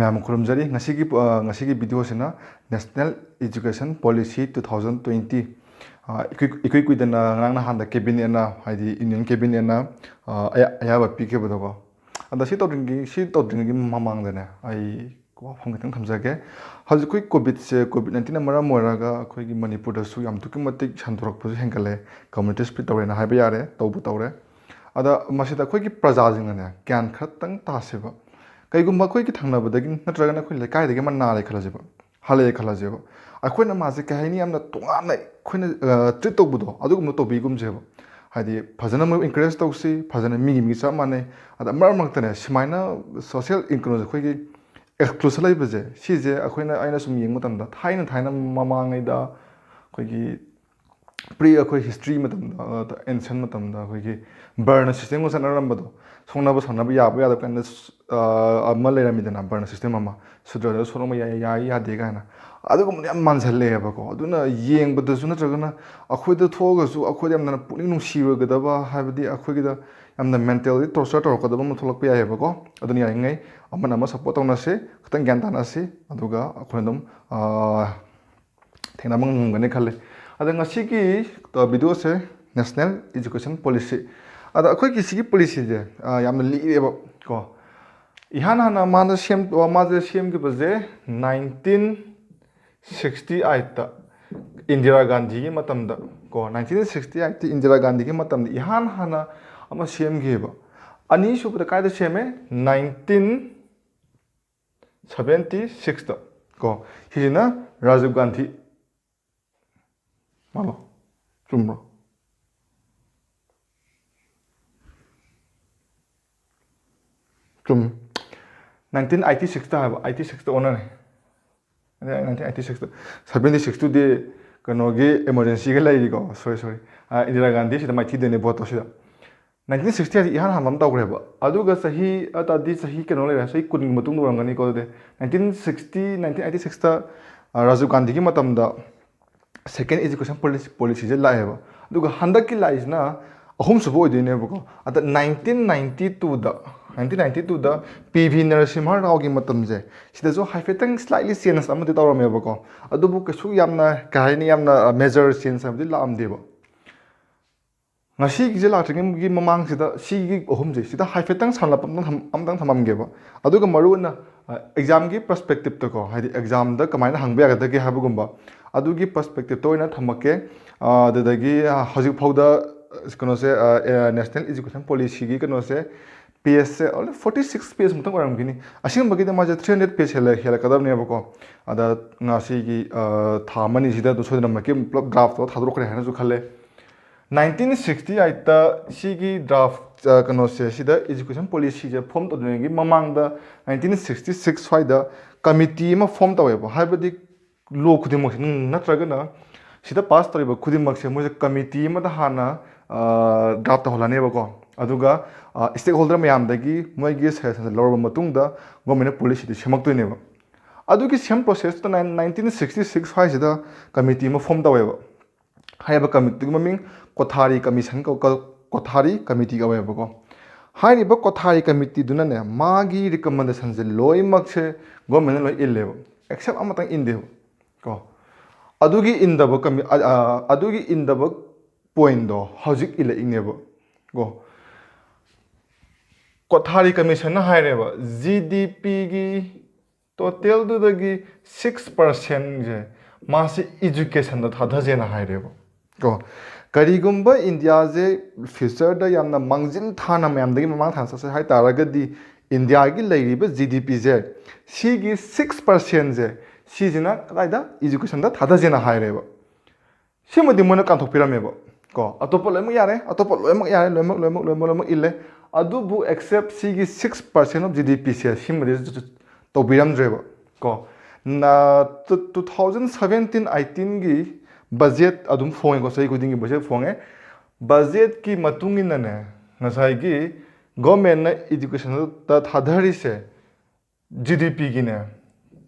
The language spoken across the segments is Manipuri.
ꯃꯌꯥꯝ ꯈꯨꯔꯨꯝꯖꯔꯤ ꯉꯁꯤꯒꯤ ꯚꯤꯗꯤꯑꯣꯁꯤꯅ ꯅꯦꯁꯅꯦꯜ ꯏꯖꯨꯀꯦꯁꯟ ꯄꯣꯂꯤꯁꯤ 2020 ꯏꯀꯨꯏ ꯀꯨꯏꯗꯅ ꯉꯔꯥꯡ ꯅꯍꯥꯟꯗ ꯀꯦꯕꯤꯅꯦꯠꯅ ꯍꯥꯏꯗꯤ ꯏꯟꯗꯤꯌꯟ ꯀꯦꯕꯤꯅꯦꯠꯅ ꯑꯌꯥꯕ ꯄꯤꯈꯤꯕꯗꯣꯀꯣ ꯑꯗ ꯁꯤ ꯇꯧꯗ꯭ꯔꯤꯉꯩꯒꯤ ꯃꯃꯥꯡꯗꯅꯦ ꯑꯩ ꯋꯥꯐꯝ ꯈꯤꯇꯪ ꯊꯝꯖꯒꯦ ꯍꯧꯖꯤꯛ ꯑꯩꯈꯣꯏ ꯀꯣꯚꯤꯗ-19ꯅ ꯃꯔꯝ ꯑꯣꯏꯔꯒ ꯑꯩꯈꯣꯏꯒꯤ ꯃꯅꯤꯄꯨꯔꯗꯁꯨ ꯌꯥꯝ ꯑꯗꯨꯛꯀꯤ ꯃꯇꯤꯛ ꯁꯟꯗꯣꯔꯛꯄꯁꯨ ꯍꯦꯟꯒꯠꯂꯦ ꯀꯝꯃ꯭ꯌꯨꯅꯤꯇꯤ ꯁ꯭ꯄ꯭ꯂꯤꯠ ꯇꯧꯔꯦꯅ ꯍꯥꯏꯕ ꯌꯥꯔꯦ ꯇꯧꯔꯦ ꯑꯗ ꯃꯁꯤꯗ ꯑꯩꯈꯣꯏꯒꯤ ꯄ꯭ꯔꯖꯥꯁꯤꯡꯅꯅꯦ ꯒ꯭ꯌꯥꯟ ꯈꯔꯇꯪ ꯇꯥꯁꯦꯕ ꯀꯩꯒꯨꯝꯕ ꯑꯩꯈꯣꯏꯒꯤ ꯊꯪꯅꯕꯗꯒꯤ ꯅꯠꯇ꯭ꯔꯒꯅ ꯑꯩꯈꯣꯏ ꯂꯩꯀꯥꯏꯗꯒꯤ ꯑꯃ ꯅꯥꯔꯦ ꯈꯜꯂꯁꯦꯕ ꯍꯜꯂꯛꯑꯦ ꯈꯜꯂꯁꯦꯕ ꯑꯩꯈꯣꯏꯅ ꯃꯥꯁꯦ ꯀꯩ ꯍꯥꯏꯅꯤ ꯌꯥꯝꯅ ꯇꯣꯉꯥꯟꯅ ꯑꯩꯈꯣꯏꯅ ꯇ꯭ꯔꯤꯠ ꯇꯧꯕꯗꯣ ꯑꯗꯨꯒꯨꯝꯕ ꯇꯧꯕꯤꯒꯨꯝꯁꯦꯕ ꯍꯥꯏꯗꯤ ꯐꯖꯅ ꯃꯣꯏ ꯏꯟꯀꯔꯦꯖ ꯇꯧꯁꯤ ꯐꯖꯅ ꯃꯤꯒꯤ ꯆꯞ ꯃꯥꯟꯅꯩ ꯑꯗ ꯃꯔꯛ ꯃꯔꯛꯇꯅꯦ ꯁꯨꯃꯥꯏꯅ ꯁꯣꯁꯤꯌꯦꯜ ꯀꯩꯅꯣꯁꯦ ꯑꯩꯈꯣꯏꯒꯤ ꯑꯦꯛꯁꯀ꯭ꯂꯨꯁꯟ ꯂꯩꯕꯁꯦ ꯁꯤꯁꯦ ꯑꯩꯅ ꯁꯨꯝ ꯌꯦꯡꯕ ꯃꯇꯝꯗ ꯊꯥꯏꯅ ꯃꯃꯥꯡꯉꯩꯗ ꯑꯩꯈꯣꯏꯒꯤ ꯑꯩꯈꯣꯏ ꯍꯤꯁꯇ꯭ꯔꯤ ꯃꯇꯝꯗ ꯑꯦꯟꯁꯟ ꯃꯇꯝꯗ ꯑꯩꯈꯣꯏꯒꯤ ꯕꯔꯅ ꯁꯤꯁꯇꯦꯝꯒ ꯆꯠꯅꯔꯝꯕꯗꯣ ꯁꯣꯛꯅꯕ ꯁꯝꯅꯕ ꯌꯥꯗꯕ ꯀꯥꯏꯅ ꯑꯃ ꯂꯩꯔꯝꯃꯤꯗꯅ ꯕꯔꯅ ꯁꯤꯁꯇꯦꯝ ꯑꯃ ꯁꯨꯗ꯭ꯔꯗ ꯁꯣꯛꯅꯕ ꯌꯥꯏ ꯌꯥꯗꯦ ꯀꯥꯏꯅ ꯑꯗꯨꯒꯨꯝꯕꯗꯣ ꯌꯥꯝ ꯃꯥꯟꯁꯜꯂꯛꯑꯦꯕꯀꯣ ꯑꯗꯨꯅ ꯌꯦꯡꯕꯗꯁꯨ ꯅꯠꯇ꯭ꯔꯒꯅ ꯑꯩꯈꯣꯏꯗ ꯊꯣꯛꯑꯒꯁꯨ ꯑꯩꯈꯣꯏꯗ ꯌꯥꯝꯅ ꯄꯨꯛꯅꯤꯡ ꯅꯨꯡꯁꯤꯔꯣꯏꯒꯗꯕ ꯍꯥꯏꯕꯗꯤ ꯑꯩꯈꯣꯏꯒꯤꯗ ꯌꯥꯝꯅ ꯃꯦꯟꯇꯦꯜꯂꯤ ꯇꯣꯔꯆꯔ ꯇꯧꯔꯛꯀꯗꯕ ꯑꯃ ꯊꯣꯛꯂꯛꯄ ꯌꯥꯏꯑꯕꯀꯣ ꯑꯗꯨꯅ ꯌꯥꯔꯤꯉꯩ ꯑꯃꯅ ꯑꯃ ꯁꯞꯄꯣꯔꯠ ꯇꯧꯅꯁꯤ ꯈꯤꯇꯪ ꯒ꯭ꯌꯥꯟ ꯇꯥꯅꯁꯤ ꯑꯗꯨꯒ ꯑꯩꯈꯣꯏꯅ ꯑꯗꯨꯝ ꯊꯦꯡꯅꯕ ꯉꯝꯒꯅꯤ ꯈꯜꯂꯤ ꯑꯗ ꯉꯁꯤꯒꯤ ꯚꯤꯗꯤꯑꯣꯁꯦ ꯅꯦꯁꯅꯦꯜ ꯏꯖꯨꯀꯦꯁꯟ ꯄꯣꯂꯤꯁꯤ ꯑꯗ ꯑꯩꯈꯣꯏꯒꯤ ꯁꯤꯒꯤ ꯄꯣꯂꯤꯁꯤꯁꯦ ꯌꯥꯝꯅ ꯂꯤꯔꯦꯕ ꯀꯣ ꯏꯍꯥꯟ ꯍꯥꯟꯅ ꯃꯥꯁꯦ ꯁꯦꯝꯈꯤꯕꯁꯦ 1968ꯇ ꯏꯟꯗꯤꯔꯥ ꯒꯥꯟꯙꯤꯒꯤ ꯃꯇꯝꯗ ꯀꯣ 1968ꯇ ꯏꯟꯗꯤꯔꯥ ꯒꯥꯟꯙꯤꯒꯤ ꯃꯇꯝꯗ ꯏꯍꯥꯟ ꯍꯥꯟꯅ ꯑꯃ ꯁꯦꯝꯈꯤꯕ ꯑꯅꯤꯁꯨꯕꯗ ꯀꯥꯏꯗ ꯁꯦꯝꯃꯦ 1976ꯇ ꯀꯣ ꯁꯤꯁꯤꯅ ꯔꯥꯖꯤꯕ ꯒꯥꯟꯙꯤ ꯃꯥꯜꯂꯣ ꯆꯨꯝꯕ꯭ꯔꯣ ꯆꯨꯝ 1986ꯇ ꯍꯥꯏꯕ 86ꯇ ꯑꯣꯟꯅꯔꯦ 1986ꯇ 76ꯇꯨꯗꯤ ꯀꯩꯅꯣꯒꯤ ꯑꯦꯃꯔꯖꯦꯟꯁꯤꯒ ꯂꯩꯔꯤꯀꯣ ꯁꯣꯔꯤ ꯏꯟꯗꯤꯔꯥ ꯒꯥꯟꯙꯤ ꯁꯤꯗ ꯃꯥꯏꯊꯤꯗꯣꯏꯅꯦ ꯚꯣꯠꯇꯣ ꯁꯤꯗ 1960 ꯏꯍꯥꯟ ꯍꯥꯟꯕ ꯑꯃ ꯇꯧꯈ꯭ꯔꯦꯕ ꯑꯗꯨꯒ ꯆꯍꯤ ꯀꯩꯅꯣ ꯂꯩꯔꯦ ꯆꯍꯤ 10ꯒꯤ ꯃꯇꯨꯡꯗ ꯑꯣꯏꯔꯝꯒꯅꯤꯀꯣ ꯑꯗꯨꯗꯤ 1986ꯇ ꯔꯥꯖꯤꯕ ꯒꯥꯟꯙꯤꯒꯤ ꯃꯇꯝꯗ ꯁꯦꯀꯦꯟ ꯏꯖꯨꯀꯦꯁꯟ ꯄꯣꯂꯤꯁꯤꯁꯦ ꯂꯥꯛꯑꯦꯕ ꯑꯗꯨꯒ ꯍꯟꯗꯛꯀꯤ ꯂꯥꯛꯏꯁꯤꯅ ꯑꯍꯨꯝꯁꯨꯕ ꯑꯣꯏꯗꯣꯏꯅꯦꯕꯀꯣ ꯑꯗ 1992ꯗ PV ꯅꯔꯁꯤꯝꯍ ꯔꯥꯎꯒꯤ ꯃꯇꯝꯁꯦ ꯁꯤꯗꯁꯨ ꯍꯥꯏꯐꯦꯠꯇꯪ ꯁ꯭ꯂꯥꯏꯠꯂꯤ ꯆꯦꯟꯖ ꯑꯃꯗꯤ ꯇꯧꯔꯝꯃꯦꯕꯀꯣ ꯑꯗꯨꯕꯨ ꯀꯩꯁꯨ ꯌꯥꯝꯅ ꯀꯩ ꯍꯥꯏꯅꯤ ꯌꯥꯝꯅ ꯃꯦꯖꯔ ꯆꯦꯟꯖ ꯍꯥꯏꯕꯗꯤ ꯂꯥꯛꯑꯝꯗꯦꯕ ꯉꯁꯤꯒꯤꯁꯦ ꯂꯥꯛꯇ꯭ꯔꯤꯉꯩꯒꯤ ꯃꯃꯥꯡꯁꯤꯗ ꯁꯤꯒꯤ ꯑꯍꯨꯝꯁꯦ ꯁꯤꯗ ꯍꯥꯏꯐꯦꯠꯇꯪ ꯁꯝꯂꯞ ꯑꯝꯇꯪ ꯊꯝꯃꯝꯒꯦꯕ ꯑꯗꯨꯒ ꯃꯔꯨꯑꯣꯏꯅ ꯑꯦꯛꯖꯥꯝꯒꯤ ꯄꯔꯁꯄꯦꯛꯇꯤꯞꯇꯀꯣ ꯍꯥꯏꯗꯤ ꯑꯦꯛꯖꯥꯝꯗ ꯀꯃꯥꯏꯅ ꯍꯪꯕ ꯌꯥꯒꯗꯒꯦ ꯍꯥꯏꯕꯒꯨꯝꯕ ꯑꯗꯨꯒꯤ ꯄꯔꯁꯄꯦꯛꯇꯤꯞꯇ ꯑꯣꯏꯅ ꯊꯝꯃꯛꯀꯦ ꯑꯗꯨꯗꯒꯤ ꯍꯧꯖꯤꯛ ꯐꯥꯎꯗ ꯀꯩꯅꯣꯁꯦ ꯅꯦꯁꯅꯦꯜ ꯏꯖꯨꯀꯦꯁꯟ ꯄꯣꯂꯤꯁꯤꯒꯤ ꯀꯩꯅꯣꯁꯦ ꯄꯦꯖꯁꯦ ꯑꯣꯟꯂꯤ 46 ꯄꯦꯖ ꯃꯨꯛꯇꯪ ꯑꯣꯏꯔꯝꯈꯤꯅꯤ ꯑꯁꯦꯡꯕꯒꯤꯗꯤ ꯃꯥꯁꯦ 300 ꯄꯦꯖ ꯍꯦꯜꯂꯛꯀꯗꯕꯅꯦꯕꯀꯣ ꯑꯗ ꯉꯁꯤꯒꯤ ꯊꯥ ꯑꯃꯅꯤꯁꯤꯗ ꯑꯗꯨꯝ ꯁꯣꯏꯗꯅꯃꯛꯀꯤ ꯄꯨꯂꯞ ꯗ꯭ꯔꯥꯐꯇꯣ ꯊꯥꯗꯣꯛꯈ꯭ꯔꯦ ꯍꯥꯏꯅꯁꯨ ꯈꯜꯂꯦ 1968ꯇ ꯁꯤꯒꯤ ꯗ꯭ꯔꯥꯐ ꯀꯩꯅꯣꯁꯦ ꯁꯤꯗ ꯏꯖꯨꯀꯦꯁꯟ ꯄꯣꯂꯤꯁꯤꯁꯦ ꯐꯣꯝ ꯇꯧꯗ꯭ꯔꯤꯉꯩꯒꯤ ꯃꯃꯥꯡꯗ 1966 ꯁ꯭ꯋꯥꯏꯗ ꯀꯃꯤꯇꯤ ꯑꯃ ꯐꯣꯝ ꯇꯧꯋꯦꯕ ꯍꯥꯏꯕꯗꯤ ꯂꯣ ꯈꯨꯗꯤꯡꯃꯛꯁꯦ ꯅꯠꯇ꯭ꯔꯒꯅ ꯁꯤꯗ ꯄꯥꯁ ꯇꯧꯔꯤꯕ ꯈꯨꯗꯤꯡꯃꯛꯁꯦ ꯃꯣꯏꯁꯦ ꯀꯃꯤꯇꯤ ꯑꯃꯗ ꯍꯥꯟꯅ ꯗ꯭ꯔꯥꯐ ꯇꯧꯍꯜꯂꯅꯦꯕꯀꯣ ꯑꯗꯨꯒ ꯁ꯭ꯇꯦꯛ ꯍꯣꯜꯗꯔ ꯃꯌꯥꯝꯗꯒꯤ ꯃꯣꯏꯒꯤ ꯁꯖꯦꯁꯟꯁꯦ ꯂꯧꯔꯕ ꯃꯇꯨꯡꯗ ꯒꯣꯔꯃꯦꯟꯅ ꯄꯣꯂꯤꯁꯤꯗꯤ ꯁꯦꯝꯃꯛꯇꯣꯏꯅꯦꯕ ꯑꯗꯨꯒꯤ ꯁꯦꯝ ꯄ꯭ꯔꯣꯁꯦꯁꯇꯨꯅ 1966 ꯁ꯭ꯋꯥꯏꯁꯤꯗ ꯀꯃꯤꯇꯤ ꯑꯃ ꯐꯣꯝ ꯇꯧꯋꯦꯕ ꯍꯥꯏꯔꯤꯕ ꯀꯃꯤꯇꯤꯒꯤ ꯃꯃꯤꯡ ꯀꯣꯊꯥꯔꯤ ꯀꯣꯊꯥꯔꯤ ꯀꯃꯤꯇꯤ ꯀꯧꯋꯦꯕꯀꯣ ꯍꯥꯏꯔꯤꯕ ꯀꯣꯊꯥꯔꯤ ꯀꯃꯤꯇꯤꯗꯨꯅꯅꯦ ꯃꯥꯒꯤ ꯔꯤꯀꯃꯦꯟꯗꯦꯁꯟꯁꯦ ꯂꯣꯏꯅꯃꯛꯁꯦ ꯒꯣꯔꯃꯦꯟꯅ ꯂꯣꯏ ꯏꯜꯂꯦꯕ ꯑꯦꯛꯁꯦꯞ ꯑꯃꯇꯪ ꯏꯟꯗꯦꯕ ꯀꯣ ꯑꯗꯨꯒꯤ ꯏꯟꯗꯕ ꯄꯣꯏꯟꯗꯣ ꯍꯧꯖꯤꯛ ꯏꯜꯂꯛꯏꯅꯦꯕ ꯀꯣ ꯀꯣꯊꯥꯔꯤ ꯀꯃꯤꯁꯟꯅ ꯍꯥꯏꯔꯦꯕ GDPꯒꯤ ꯇꯣꯇꯦꯜꯗꯨꯗꯒꯤ 6%ꯁꯦ ꯃꯥꯁꯤ ꯏꯖꯨꯀꯦꯁꯟꯗ ꯊꯥꯗꯁꯦꯅ ꯍꯥꯏꯔꯦꯕ ꯀꯣ ꯀꯔꯤꯒꯨꯝꯕ ꯏꯟꯗꯤꯌꯥꯁꯦ ꯐ꯭ꯌꯨꯆꯔꯗ ꯌꯥꯝꯅ ꯃꯥꯡꯖꯤꯟ ꯊꯥꯅ ꯃꯌꯥꯝꯗꯒꯤ ꯃꯃꯥꯡ ꯊꯥꯅ ꯆꯠꯁꯦ ꯍꯥꯏ ꯇꯥꯔꯒꯗꯤ ꯏꯟꯗꯤꯌꯥꯒꯤ ꯂꯩꯔꯤꯕ GDPꯁꯦ ꯁꯤꯒꯤ 6%ꯁꯦ ꯁꯤꯁꯤꯅ ꯀꯗꯥꯏꯗ ꯏꯖꯨꯀꯦꯁꯟꯗ ꯊꯥꯗꯁꯦꯅ ꯍꯥꯏꯔꯦꯕ ꯁꯤꯃꯗꯤ ꯃꯣꯏꯅ ꯀꯥꯟꯊꯣꯛꯄꯤꯔꯝꯃꯦꯕ ꯀꯣ ꯑꯇꯣꯞꯄ ꯂꯣꯏꯅꯃꯛ ꯌꯥꯔꯦ ꯑꯇꯣꯞꯄ ꯂꯣꯏꯅꯃꯛ ꯌꯥꯔꯦ ꯂꯣꯏꯅꯃꯛ ꯏꯜꯂꯦ ꯑꯗꯨꯕꯨ ꯑꯦꯛꯁꯦꯞ ꯁꯤꯒꯤ 6% ꯑꯣꯐ GDPꯁꯦ ꯁꯤꯃꯗꯤ ꯇꯧꯕꯤꯔꯝꯗ꯭ꯔꯦꯕ ꯀꯣ 2017-18ꯒꯤ ꯕꯖꯦꯠ ꯑꯗꯨꯝ ꯐꯣꯡꯉꯦꯀꯣ ꯆꯍꯤ ꯈꯨꯗꯤꯡꯒꯤ ꯕꯖꯦꯠ ꯐꯣꯡꯉꯦ ꯕꯖꯦꯠꯀꯤ ꯃꯇꯨꯡ ꯏꯟꯅꯅꯦ ꯉꯁꯥꯏꯒꯤ ꯒꯣꯔꯃꯦꯟꯅ ꯏꯖꯨꯀꯦꯁꯟꯗ ꯊꯥꯗꯔꯤꯁꯦ GDPꯒꯤꯅꯦ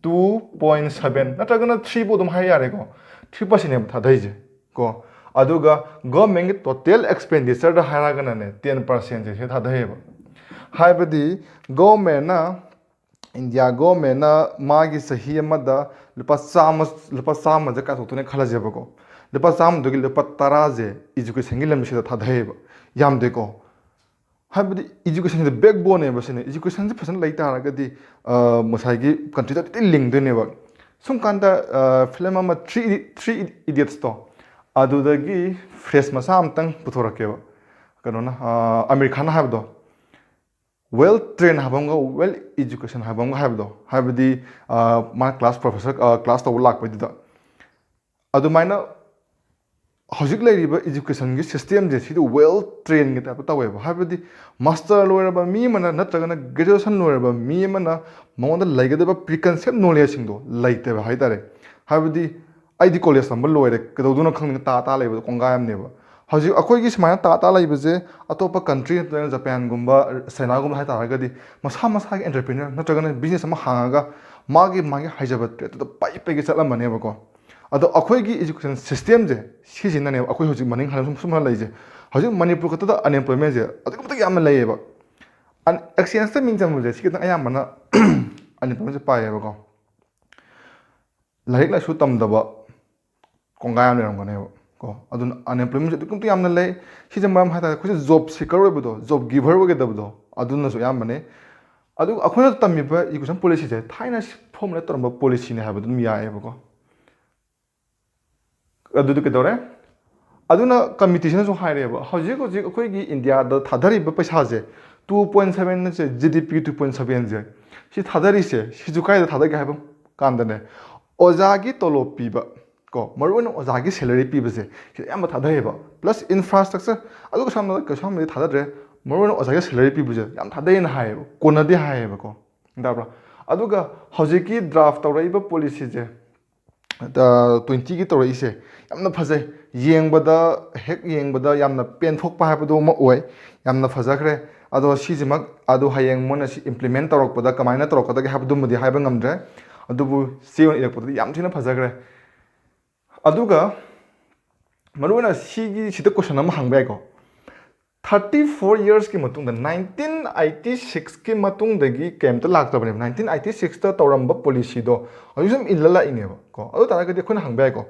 2.7 ꯅꯠꯇ꯭ꯔꯒꯅ 3 ꯐꯥꯎ ꯑꯗꯨꯝ ꯍꯥꯏ ꯌꯥꯔꯦꯀꯣ 3%ꯅꯦꯕ ꯊꯥꯗꯩꯁꯦ ꯀꯣ ꯑꯗꯨꯒ ꯒꯣꯔꯃꯦꯟꯒꯤ ꯇꯣꯇꯦꯜ ꯑꯦꯛꯁꯄꯦꯟꯗꯤꯆꯔꯗ ꯍꯥꯏꯔꯒꯅꯅꯦ 10%ꯁꯦ ꯊꯥꯗꯩꯌꯦꯕ ꯍꯥꯏꯕꯗꯤ ꯒꯣꯔꯃꯦꯟꯅ India government na magi sahi amada lupa chama je ka thotune khalajeba ko lupa cham dogi lupa tara je education gi lamsi da thadhaiba yam de ko habdi education is the backbone ne basine education je phasan lai ta ga di masai gi country da link de ne ba sum kanda film ama 3 idiots to adu da gi fresh masam tang puthorake ba kano na american habdo well trained habamga well education habamga habdo habdi ma class professor class to lak pa dida adu maina hojik lairiba education gi system je sidu well trained gita ta weba habdi master loiraba mi mana natragana graduation loiraba mi mana monda laigada preconcept knowledge singdo laite ba haidare habdi id college sambal loire kadoduna khang ta laiba kongayam neba hojik akoi gi smaya ta laiba je atopa country japan gumba china gumba hai ta ga di masa gi entrepreneur natragana business ama hangaga magi haijaba to pai gi chala mane ba ko ado akoi gi education system je si jina ne akoi hojik maning halam sum lai je hojik manipur ko da unemployment je ado ko ta yam lai ba an exchange ta min jam je si ta ayam mana unemployment je pa ye ba ko laik la su tam da ba kongayam ne ram ga ne ba ko adun unemployment je kum ta yam na lai si jam ram ha ta ko job seeker we ba do job giver we ga da ba do adun na so yam mane adu akoi na tam mi ba education policy je thaina formula to ram policy ne ha ba dum ya ye ba ko ꯑꯗꯨꯗ ꯀꯩꯗꯧꯔꯦ ꯑꯗꯨꯅ ꯀꯝꯄꯤꯇꯤꯁꯟꯁꯨ ꯍꯥꯏꯔꯦꯕ ꯍꯧꯖꯤꯛ ꯑꯩꯈꯣꯏꯒꯤ ꯏꯟꯗꯤꯌꯥꯗ ꯊꯥꯗꯔꯤꯕ ꯄꯩꯁꯥꯁꯦ 2.7 ꯁꯦ GDP 2.7 ꯁꯦ ꯁꯤ ꯊꯥꯗꯔꯤꯁꯦ ꯁꯤꯁꯨ ꯀꯥꯏꯗ ꯊꯥꯗꯒꯦ ꯍꯥꯏꯕ ꯀꯥꯟꯗꯅꯦ ꯑꯣꯖꯥꯒꯤ ꯇꯣꯂꯣꯞ ꯄꯤꯕ ꯀꯣ ꯃꯔꯨꯑꯣꯏꯅ ꯑꯣꯖꯥꯒꯤ ꯁꯦꯂꯔꯤ ꯄꯤꯕꯁꯦ ꯁꯤꯗ ꯑꯌꯥꯝꯕ ꯊꯥꯗꯩꯌꯦꯕ ꯄ꯭ꯂꯁ ꯏꯟꯐ꯭ꯔꯥꯁ꯭ꯇ꯭ꯔꯛꯆꯔ ꯑꯗꯨꯒ ꯁꯣꯝꯗꯗꯤ ꯊꯥꯗꯗ꯭ꯔꯦ ꯃꯔꯨꯑꯣꯏꯅ ꯑꯣꯖꯥꯒꯤ ꯁꯦꯂꯔꯤ ꯄꯤꯕꯁꯦ ꯌꯥꯝ ꯊꯥꯗꯩꯌꯦꯅ ꯍꯥꯏꯌꯦꯕ ꯀꯣꯟꯅꯗꯦ ꯍꯥꯏꯌꯦꯕꯀꯣ ꯇꯥꯕ꯭ꯔꯥ ꯑꯗꯨꯒ ꯍꯧꯖꯤꯛꯀꯤ ꯗ꯭ꯔꯥꯐ ꯇꯧꯔꯛꯏꯕ ꯄꯣꯂꯤꯁꯤꯁꯦ 20ꯒꯤ ꯇꯧꯔꯛꯏꯁꯦ ꯌꯥꯝꯅ ꯐꯖꯩ ꯌꯦꯡꯕꯗ ꯍꯦꯛ ꯌꯦꯡꯕꯗ ꯌꯥꯝꯅ ꯄꯦꯟꯊꯣꯛꯄ ꯍꯥꯏꯕꯗꯨ ꯑꯃ ꯑꯣꯏ ꯌꯥꯝꯅ ꯐꯖꯈ꯭ꯔꯦ ꯑꯗꯣ ꯁꯤꯁꯤꯃꯛ ꯑꯗꯨ ꯍꯌꯦꯡ ꯃꯣꯏꯅ ꯁꯤ ꯏꯝꯄ꯭ꯂꯤꯃꯦꯟ ꯇꯧꯔꯛꯄꯗ ꯀꯃꯥꯏꯅ ꯇꯧꯔꯛꯀꯗꯒꯦ ꯍꯥꯏꯕꯗꯨꯃꯗꯤ ꯍꯥꯏꯕ ꯉꯝꯗ꯭ꯔꯦ ꯑꯗꯨꯕꯨ ꯆꯦ ꯑꯣꯏꯅ ꯏꯔꯛꯄꯗꯗꯤ ꯌꯥꯝ ꯊꯤꯅ ꯐꯖꯈ꯭ꯔꯦ ꯑꯗꯨꯒ ꯃꯔꯨꯑꯣꯏꯅ ꯁꯤꯗ ꯀꯣꯏꯁꯟ ꯑꯃ ꯍꯪꯕ ꯌꯥꯏꯀꯣ 34 yearsꯀꯤ ꯃꯇꯨꯡꯗ 1986ꯀꯤ ꯃꯇꯨꯡꯗꯒꯤ ꯀꯩꯝꯇ ꯂꯥꯛꯇꯕꯅꯦꯕ 1986ꯇ ꯇꯧꯔꯝꯕ ꯄꯣꯂꯤꯁꯤꯗꯣ ꯍꯧꯖꯤꯛ ꯁꯨꯝ ꯏꯜꯂ ꯂꯥꯛꯏꯅꯦꯕ ꯀꯣ ꯑꯗꯨ ꯇꯥꯔꯒꯗꯤ ꯑꯩꯈꯣꯏꯅ ꯍꯪꯕ ꯌꯥꯏꯀꯣ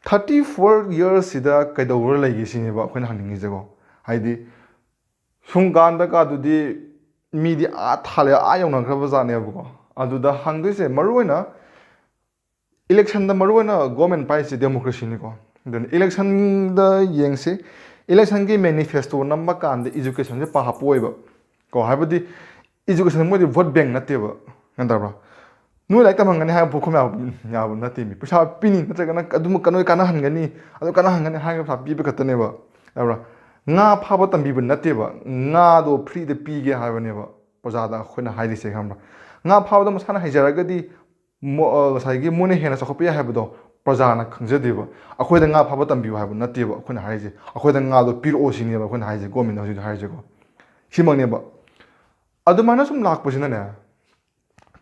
34 yearsꯁꯤꯗ ꯀꯩꯗꯧꯔ ꯂꯩꯒꯦ ꯁꯤꯅꯦꯕ ꯑꯩꯈꯣꯏꯅ ꯍꯪꯅꯤꯡꯉꯤꯁꯦꯀꯣ ꯍꯥꯏꯗꯤ ꯁꯨꯝ ꯀꯥꯟꯗꯀꯥꯗꯨꯗꯤ ꯃꯤꯗꯤ ꯊꯥꯜꯂꯦ ꯌꯧꯅꯈ꯭ꯔꯕ ꯖꯥꯠꯅꯦꯕꯀꯣ ꯑꯗꯨꯗ ꯍꯪꯗꯣꯏꯁꯦ ꯃꯔꯨꯑꯣꯏꯅ इलेक्शन मरुना गवर्नमेंट पाइसे डेमोक्रेसी को इलेक्शन येंगसे इलेक्शन की मैनिफेस्टो नंबर कान एजुकेशन से पाहापोब को है एजुकेशन मोदी भोट बैंक नतेब नंतब्रा नु लाइक तमंगने है भूखम याब नते मी पैसा पीनी नत्रगना कदुम कनो काना हंगनी अदु काना हंगनी हाय फा पीब खतनेब नंतब्रा nga phaba tambiba nateba nga do free de pige habaneba projada khoina haidise khambra nga phaba da masana haijaragadi ꯉꯁꯥꯏꯒꯤ ꯃꯣꯏꯅ ꯍꯦꯟꯅ ꯆꯥꯎꯈꯠꯄ ꯌꯥꯏ ꯍꯥꯏꯕꯗꯣ ꯄ꯭ꯔꯖꯥꯅ ꯈꯪꯖꯗꯦꯕ ꯑꯩꯈꯣꯏꯗ ꯉꯥ ꯐꯥꯕ ꯇꯝꯕꯤꯌꯨ ꯍꯥꯏꯕ ꯅꯠꯇꯦꯕ ꯑꯩꯈꯣꯏꯅ ꯍꯥꯏꯔꯤꯁꯦ ꯑꯩꯈꯣꯏꯗ ꯉꯥꯗꯣ ꯄꯤꯔꯛꯑꯣ ꯁꯤꯅꯦꯕ ꯑꯩꯈꯣꯏꯅ ꯍꯥꯏꯔꯤꯁꯦ ꯒꯣꯔꯃꯦꯟꯅ ꯍꯧꯖꯤꯛ ꯍꯥꯏꯔꯤꯁꯦꯀꯣ ꯁꯤꯃꯛꯅꯦꯕ ꯑꯗꯨꯃꯥꯏꯅ ꯁꯨꯝ ꯂꯥꯛꯄꯁꯤꯅꯅꯦ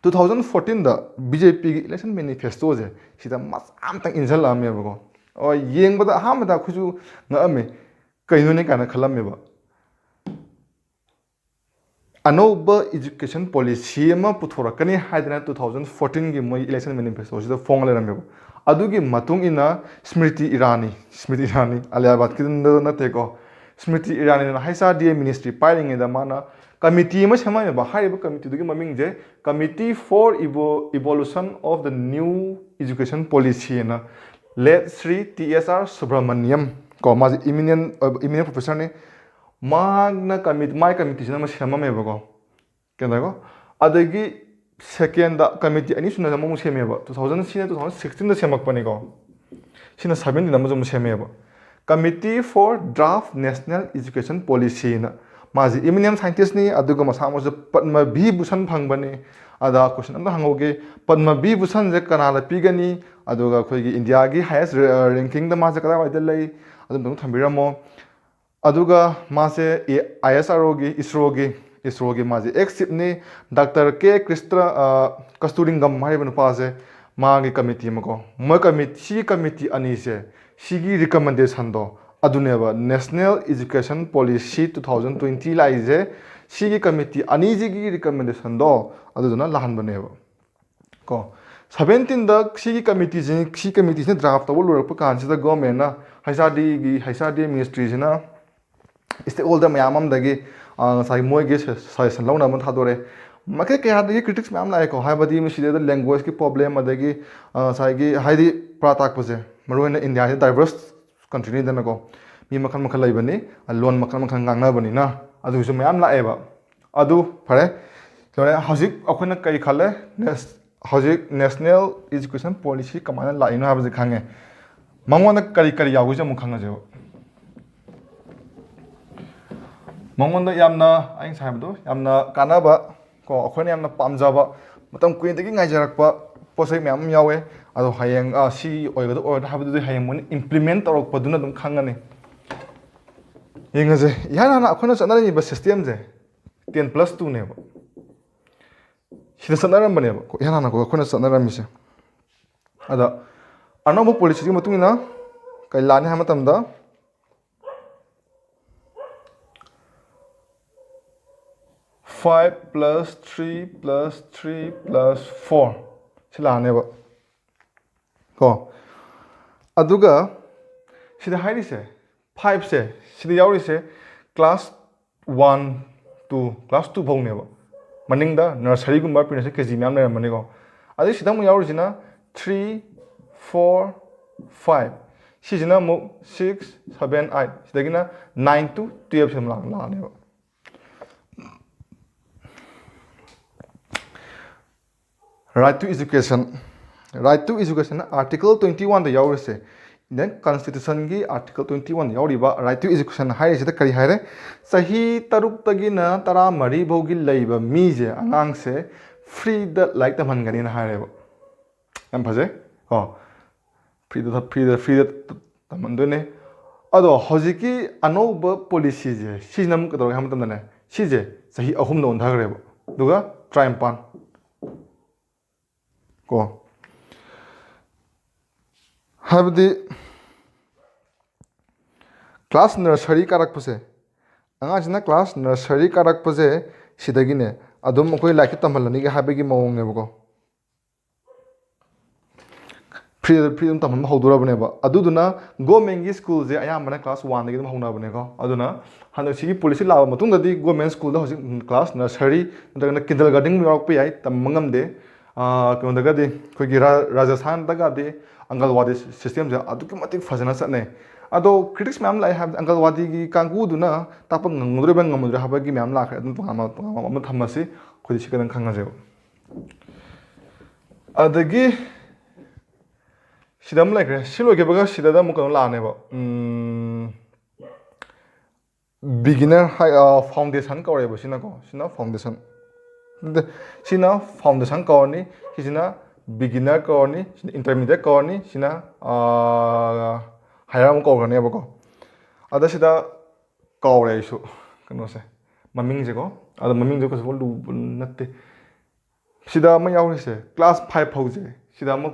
2014ꯗ BJPꯒꯤ ꯏꯂꯦꯛꯁꯟ ꯃꯦꯅꯤꯐꯦꯁꯇꯣꯁꯦ ꯁꯤꯗ ꯃꯆꯥ ꯑꯃꯇꯪ ꯏꯟꯁꯤꯜꯂꯛꯑꯝꯃꯦꯕꯀꯣ ꯌꯦꯡꯕꯗ ꯑꯍꯥꯟꯕꯗ ꯑꯩꯈꯣꯏꯁꯨ ꯉꯛꯑꯝꯃꯦ ꯀꯩꯅꯣꯅꯦ ꯀꯥꯏꯅ ꯈꯜꯂꯝꯃꯦꯕ अनौब एजुकेशन पॉलिसी पुथोरकनी 2014 की मोई इलेक्शन मैनिफेस्टो फोंग लेरमेब अदुगी मतुंग इना स्मृति ईरानी अलियाबाद की नतेको स्मृति ईरानी हाइसा डी मिनिस्ट्री पाइरिंगेदा माना कमिटी में सेमायबा हाइबा कमिटी दुगी ममिंग जे committee for evolution of the new education policy ना लेट श्री TSR सुब्रमण्यम को माजे इमिनियन प्रोफेसर ने मागना माई कमिटी सेमेबको क्या अदगी सेकेंड कमिटी अनी सुना अमु सेमेब 2016 सेमक्पनेको सिना 17 सेमेब committee for draft national education policy माजी इमिनियम साइंटिस्ट ने अदुग मसा मसे पद्म विभूषण फंगबने अदा क्वेश्चन अमदा हंगोगे पद्म विभूषण जे कनाला पिगनी अदुगा अखोगी इंडिया की हाईएस्ट रैंकिंग द माजे कदा वाइद लई अदुम थंबिरमो अदुगा मासे ISRO की इसरो की माजे एक्स चिफ ने डॉक्टर के कस्तूरिंगम हाइब नुपासे मागी कमिटी मको म कमिटी अनी से सिगी रिकमेंडेशन दो अदुनेबा national education policy 2020 लाइजे 시기 커미티 아니지기 리커멘데이션도 아두나 라한번에요. 거 17다 시기 커미티는 드라프트 tawul lorak pa kansida government na haisadi ministry jina stakeholder mayam am dagi sai moi ge suggestion launa man thadore make ke hadi critics mayam la ko haibadi mi sida language ki problem adagi sai gi haidi pratak pose maroina india is diverse country ni dana ko mi makhan laibani lon makhan ngangna bani na adu su mayam la eba adu phare lore hajik akhona kai khale hojik national education policy kamana laino habje khange mangona kari yagu jamu khanga je mangona yamna aing saibdo yamna kanaba ko akhona yamna pamjaba matam kuin dagi ngaijarakpa posai myam yawe ado hayeng si oigado habdu hayeng mon implement torok paduna dum khangani yengaje yana akhona sanari ba system je 10+2 ne sida sanarambane ko yana ko akhona sanaramise ada anamo policy matungina kai lani ha matamda 5 plus 3 plus 3 plus 4 silane ba ko aduga sida hairi se 5 se sida yauri se class 1 to class 2 phone ne ba maningda nursery gumba pinase kg myam na mani ko adi sida mu yauri jina 3 4 5 sijina mu 6 7 8 sidagina 9 to 12 sem la ne ba right to education article 21 da yauri se then constitution gi article 21 yauri ba right to education haire sida kari haire sahi taruk tagina tara mari bogi leiba mi je angang se free the like the mangani na haire ba am phaje ho free the tamandone ado hojiki anoba policy je sinam kador ham tamdane sije sahi ahum no ondhagre ba duga trimpan ko habdi class nursery karak pase anga jina class nursery karak pase sidagine adum koi like tamalani ge habegi mawong ne ko freedom tamam hodura bane ba aduduna government school je ayamana class 1 dagi dum hona bane ko aduna handa sigi policy laba matung dadi government school da hosik class nursery daga kindergarten yorok pe ai tamangam de kondagadi koi gira rajasthan daga de angalwadi system je aduki matik fajana satne ado critics myam lai have angalwadi gi kangu duna tapang ngudre bang ngamudre habagi myam la khre adun pangama thamasi khodi sikadan khanga je adagi sidam like silo ke baga sidada mu kan la ne ba beginner foundation ka ore ba sina ko sina foundation ka ni sina beginner ka ni sina intermediate ka ni sina higher mu ka ne ba ko ada sida ka ore isu kano se maming je ko ada maming je ko so lu natte sida ma yauri se class 5 phau je sida ma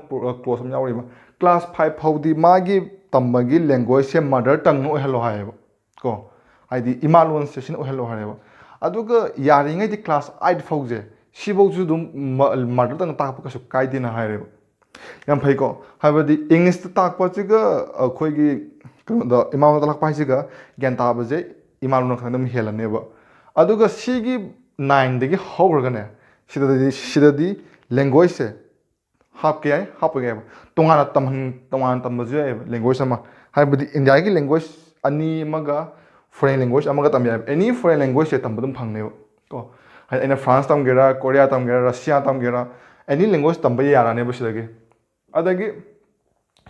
close ma yauri ba class 5 phawdi magi tambagi language se mother tongue no hello hai ko aidi imalon session o hello hai aduga yaringai di class 8 phawje sibau ju dum mother tongue ta pa su kai dina hai yam phai ko habadi english ta pa chiga khoi gi da imam ta lak pa chiga gyan ta ba je imalon khang helane ba aduga sigi 9 dagi hawrga ne sidadi language se hap ke ai hap ke tongana tamaju language ama haibadi india gi language ani maga foreign language amaga tamya any foreign language se tambadum phangne ko aina france tamgera korea tamgera russia tamgera any language tamba yara ne busidagi adagi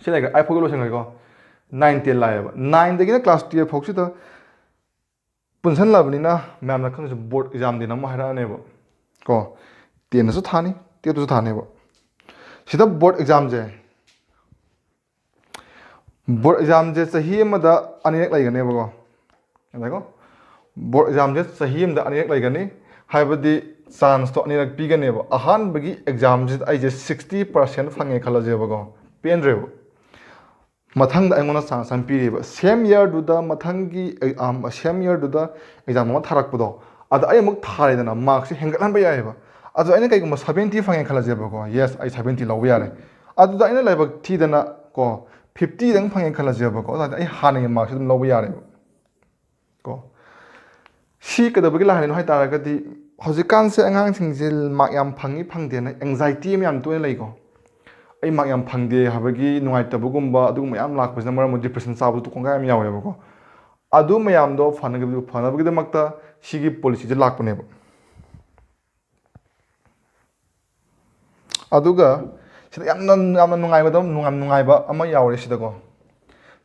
silaga ai phoglo sengai ko 9 10 laiba 9 dagi class 12 phogsi da punsan labni na ma'am na khang board exam din am hara ne ko 10 su thani 10 su thane ba sida board exam je sahi amada anirek laigane ba ko board exam je sahi amada anirek laigani haibadi chance to anirek pigane ba ahan bagi exam je ai je 60% phange khala je ba ko penre mathang da aingona chance am piri ba same year du da mathang gi same year du da exam ma tharak pudo ꯑꯗ ꯑꯩ ꯑꯃꯨꯛ ꯊꯥꯔꯦꯗꯅ ꯃꯥꯔꯛꯁꯦ ꯍꯦꯟꯒꯠꯍꯟꯕ ꯌꯥꯏꯑꯕ ꯑꯗꯣ ꯑꯩꯅ ꯀꯩꯒꯨꯝꯕ 70 ꯐꯪꯉꯦ ꯈꯜꯂꯁꯦꯕꯀꯣ ꯌꯦꯁ ꯑꯩ 70 ꯂꯧꯕ ꯌꯥꯔꯦ ꯑꯗꯨꯗ ꯑꯩꯅ ꯂꯥꯏꯕꯛ ꯊꯤꯗꯅ ꯀꯣ 50ꯗꯪ ꯐꯪꯉꯦ ꯈꯜꯂꯁꯦꯕꯀꯣ ꯑꯗꯨꯗꯤ ꯑꯩ ꯍꯥꯟꯅꯒꯤ ꯃꯥꯔꯛꯁꯦ ꯑꯗꯨꯝ ꯂꯧꯕ ꯌꯥꯔꯦꯕ ꯀꯣ ꯁꯤ ꯀꯩꯗꯧꯕꯒꯤ ꯂꯥꯛꯍꯜꯂꯤꯅꯣ ꯍꯥꯏ ꯇꯥꯔꯒꯗꯤ ꯍꯧꯖꯤꯛꯀꯥꯟꯁꯦ ꯑꯉꯥꯡꯁꯤꯡꯁꯦ ꯃꯥꯔꯛ ꯌꯥꯝ ꯐꯪꯉꯤ ꯐꯪꯗꯦꯅ ꯑꯦꯡꯖꯥꯏꯇꯤ ꯑꯃ ꯌꯥꯝ ꯇꯣꯏꯅ ꯂꯩꯀꯣ ꯑꯩ ꯃꯥꯔꯛ ꯌꯥꯝ ꯐꯪꯗꯦ ꯍꯥꯏꯕꯒꯤ ꯅꯨꯡꯉꯥꯏꯇꯕꯒꯨꯝꯕ ꯑꯗꯨꯒꯨꯝꯕ ꯃꯌꯥꯝ ꯂꯥꯛꯄꯁꯤꯅ ꯃꯔꯝ ꯑꯣꯏꯔꯒ ꯗꯤꯄ꯭ꯔꯦꯁꯟ ꯆꯥꯕꯁꯨ ꯀꯣꯡꯒꯥꯏ ꯑꯃ ꯌꯥꯎꯋꯦꯕꯀꯣ ꯑꯗꯨ ꯃꯌꯥꯝꯗꯣ ꯐꯅꯕꯒꯤꯗꯃꯛꯇ ꯁꯤꯒꯤ ꯄꯣꯂꯤꯁꯤꯁꯦ ꯂꯥꯛꯄꯅꯦꯕ ꯑꯗꯨꯒ ꯁꯤꯗ ꯌꯥꯝꯅ ꯅꯨꯡꯉꯥꯏꯕ ꯑꯃ ꯌꯥꯎꯔꯦ ꯁꯤꯗꯀꯣ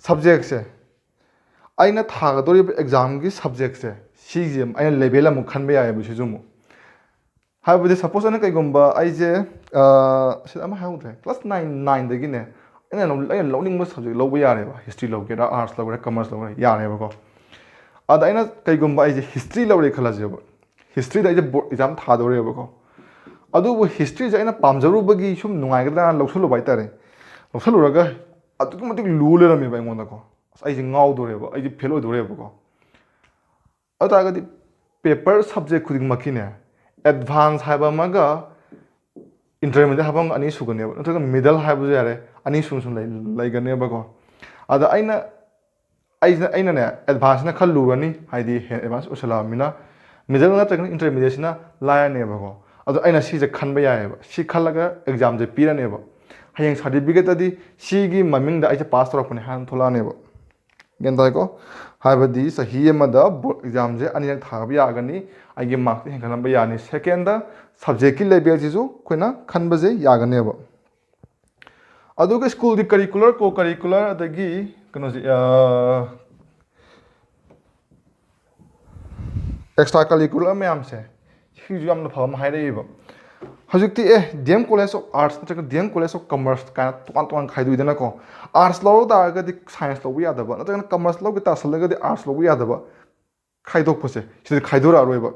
ꯁꯕꯖꯦꯛꯁꯦ ꯑꯩꯅ ꯊꯥꯒꯗꯧꯔꯤꯕ ꯑꯦꯛꯖꯥꯝꯒꯤ ꯁꯕꯖꯦꯛꯁꯦ ꯁꯤꯁꯦ ꯑꯩꯅ ꯂꯦꯚꯦꯜ ꯑꯃꯨꯛ ꯈꯟꯕ ꯌꯥꯏꯑꯕ ꯁꯤꯁꯨ ꯑꯃꯨꯛ ꯍꯥꯏꯕꯗꯤ ꯁꯄꯣꯁ ꯑꯩꯅ ꯀꯩꯒꯨꯝꯕ ꯑꯩꯁꯦ ꯁꯤꯗ ꯑꯃ ꯍꯥꯏꯍꯧꯗ꯭ꯔꯦ ꯀ꯭ꯂꯥꯁ 9ꯗꯒꯤꯅꯦ ꯑꯩꯅ ꯂꯧꯅꯤꯡꯕ ꯁꯕꯖꯦꯛ ꯂꯧꯕ ꯌꯥꯔꯦꯕ ꯍꯤꯁꯇ꯭ꯔꯤ ꯂꯧꯒꯦꯔꯥ ꯑꯥꯔꯠꯁ ꯂꯧꯒꯦꯔꯥ ꯀꯃꯔꯁ ꯂꯧꯒꯦꯔꯥ ꯌꯥꯔꯦꯕꯀꯣ ꯑꯗ ꯑꯩꯅ ꯀꯩꯒꯨꯝꯕ ꯑꯩꯁꯦ ꯍꯤꯁꯇ꯭ꯔꯤ ꯂꯧꯔꯦ ꯈꯜꯂꯁꯦꯕ ꯍꯤꯁꯇ꯭ꯔꯤꯗ ꯑꯩꯁꯦ ꯕꯣꯔꯗ ꯑꯦꯛꯖꯥꯝ ꯊꯥꯗꯧꯔꯦꯕꯀꯣ ꯑꯗꯨꯕꯨ ꯍꯤꯁꯇ꯭ꯔꯤꯁꯦ ꯑꯩꯅ ꯄꯥꯝꯖꯔꯨꯕꯒꯤ ꯁꯨꯝ ꯅꯨꯡꯉꯥꯏꯒꯗ꯭ꯔꯥꯅ ꯂꯧꯁꯜꯂꯨꯕ ꯍꯥꯏꯇꯥꯔꯦ ꯂꯧꯁꯜꯂꯨꯔꯒ ꯑꯗꯨꯛꯀꯤ ꯃꯇꯤꯛ ꯂꯨ ꯂꯩꯔꯝꯃꯦꯕ ꯑꯩꯉꯣꯟꯗꯀꯣ ꯑꯁ ꯑꯩꯁꯦ ꯉꯥꯎꯗꯣꯔꯦꯕ ꯑꯩꯁꯦ ꯐꯦꯜ ꯑꯣꯏꯗꯣꯔꯦꯕꯀꯣ ꯑꯗꯨ ꯇꯥꯔꯒꯗꯤ ꯄꯦꯄꯔ ꯁꯕꯖꯦꯛ ꯈꯨꯗꯤꯡꯃꯛꯀꯤꯅꯦ ꯑꯦꯗꯚꯥꯟꯁ ꯍꯥꯏꯕ ꯑꯃꯒ ꯏꯟꯇꯔꯃꯤꯗꯤꯌꯦꯠ ꯍꯥꯏꯕ ꯑꯃꯒ ꯑꯅꯤ ꯁꯨꯒꯅꯦꯕ ꯅꯠꯇ꯭ꯔꯒ ꯃꯤꯗꯜ ꯍꯥꯏꯕꯁꯨ ꯌꯥꯔꯦ ꯑꯅꯤ ꯁꯨꯅ ꯂꯩꯒꯅꯦꯕꯀꯣ ꯑꯗ ꯑꯩꯅꯅꯦ ꯑꯦꯗꯚꯥꯟꯁꯅ ꯈꯔ ꯂꯨꯔꯅꯤ ꯍꯥꯏꯗꯤ ꯑꯦꯗꯚꯥꯟꯁ ꯑꯣꯏꯁꯜꯂꯛꯑꯕꯅꯤꯅ ꯃꯤꯗꯜ ꯅꯠꯇ꯭ꯔꯒꯅ ꯏꯟꯇꯔꯃꯤꯗꯤꯌꯦꯠꯁꯤನ ꯂꯥꯏꯔꯅꯦꯕꯀꯣ ꯑꯗꯣ ꯑꯩꯅ ꯁꯤꯁꯦ ꯈꯟꯕ ꯌꯥꯏꯑꯕ ꯁꯤ ꯈꯜꯂꯒ ꯑꯦꯛꯖꯥꯝꯁꯦ ꯄꯤꯔꯅꯦꯕ ꯍꯌꯦꯡ ꯁꯥꯔꯇꯤꯐꯤꯀꯦꯠꯇꯗꯤ ꯁꯤꯒꯤ ꯃꯃꯤꯡꯗ ꯑꯩꯁꯦ ꯄꯥꯁ ꯇꯧꯔꯛꯄꯅꯦ ꯍꯥꯏꯅ ꯊꯣꯛꯂꯛꯑꯅꯦꯕ ꯒ꯭ꯌꯥꯟ ꯇꯥꯏꯀꯣ ꯍꯥꯏꯕꯗꯤ ꯆꯍꯤ ꯑꯃꯗ ꯕꯣꯔꯗ ꯑꯦꯛꯖꯥꯝꯁꯦ ꯑꯅꯤꯔꯛ ꯊꯥꯕ ꯌꯥꯒꯅꯤ ꯑꯩꯒꯤ ꯃꯥꯔꯛꯁꯦ ꯍꯦꯟꯒꯠꯍꯟꯕ ꯌꯥꯅꯤ ꯁꯦꯀꯦꯟꯗ ꯁꯕꯖꯦꯛꯀꯤ ꯂꯦꯚꯦꯜꯁꯤꯁꯨ ꯑꯩꯈꯣꯏꯅ ꯈꯟꯕꯁꯦ ꯌꯥꯒꯅꯦꯕ ꯑꯗꯨꯒ ꯁ꯭ꯀꯨꯜꯒꯤ ꯀꯔꯤꯀꯨꯂꯔ ꯀꯣ ꯀꯔꯤꯀꯨꯂꯔ ꯑꯗꯒꯤ ꯀꯩꯅꯣꯁꯦ ꯑꯦꯛꯁꯇ꯭ꯔꯥ ꯀꯔꯤꯀꯨꯂꯔ ꯃꯌꯥꯝꯁꯦ ꯁꯤꯁꯨ ꯌꯥꯝꯅ ꯐꯕ ꯑꯃ ꯍꯥꯏꯔꯛꯏꯕ ꯍꯧꯖꯤꯛꯇꯤ D M college of arts ꯅꯠꯇ꯭ꯔꯒ D M college of commerce ꯀꯥꯏꯅ ꯇꯣꯉꯥꯟ ꯈꯥꯏꯗꯣꯏꯗꯅꯀꯣ ꯑꯥꯔꯠꯁ ꯂꯧꯔ ꯇꯥꯔꯒꯗꯤ ꯁꯥꯏꯟꯁ ꯂꯧꯕ ꯌꯥꯗꯕ ꯅꯠꯇ꯭ꯔꯒꯅ ꯀꯃꯔꯁ ꯂꯧꯒꯦ ꯇꯥꯁꯜꯂꯒꯗꯤ ꯑꯥꯔꯠꯁ ꯂꯧꯕ ꯌꯥꯗꯕ ꯈꯥꯏꯗꯣꯛꯄꯁꯦ ꯁꯤꯗ ꯈꯥꯏꯗꯣꯔꯛꯑꯔꯣꯏꯕ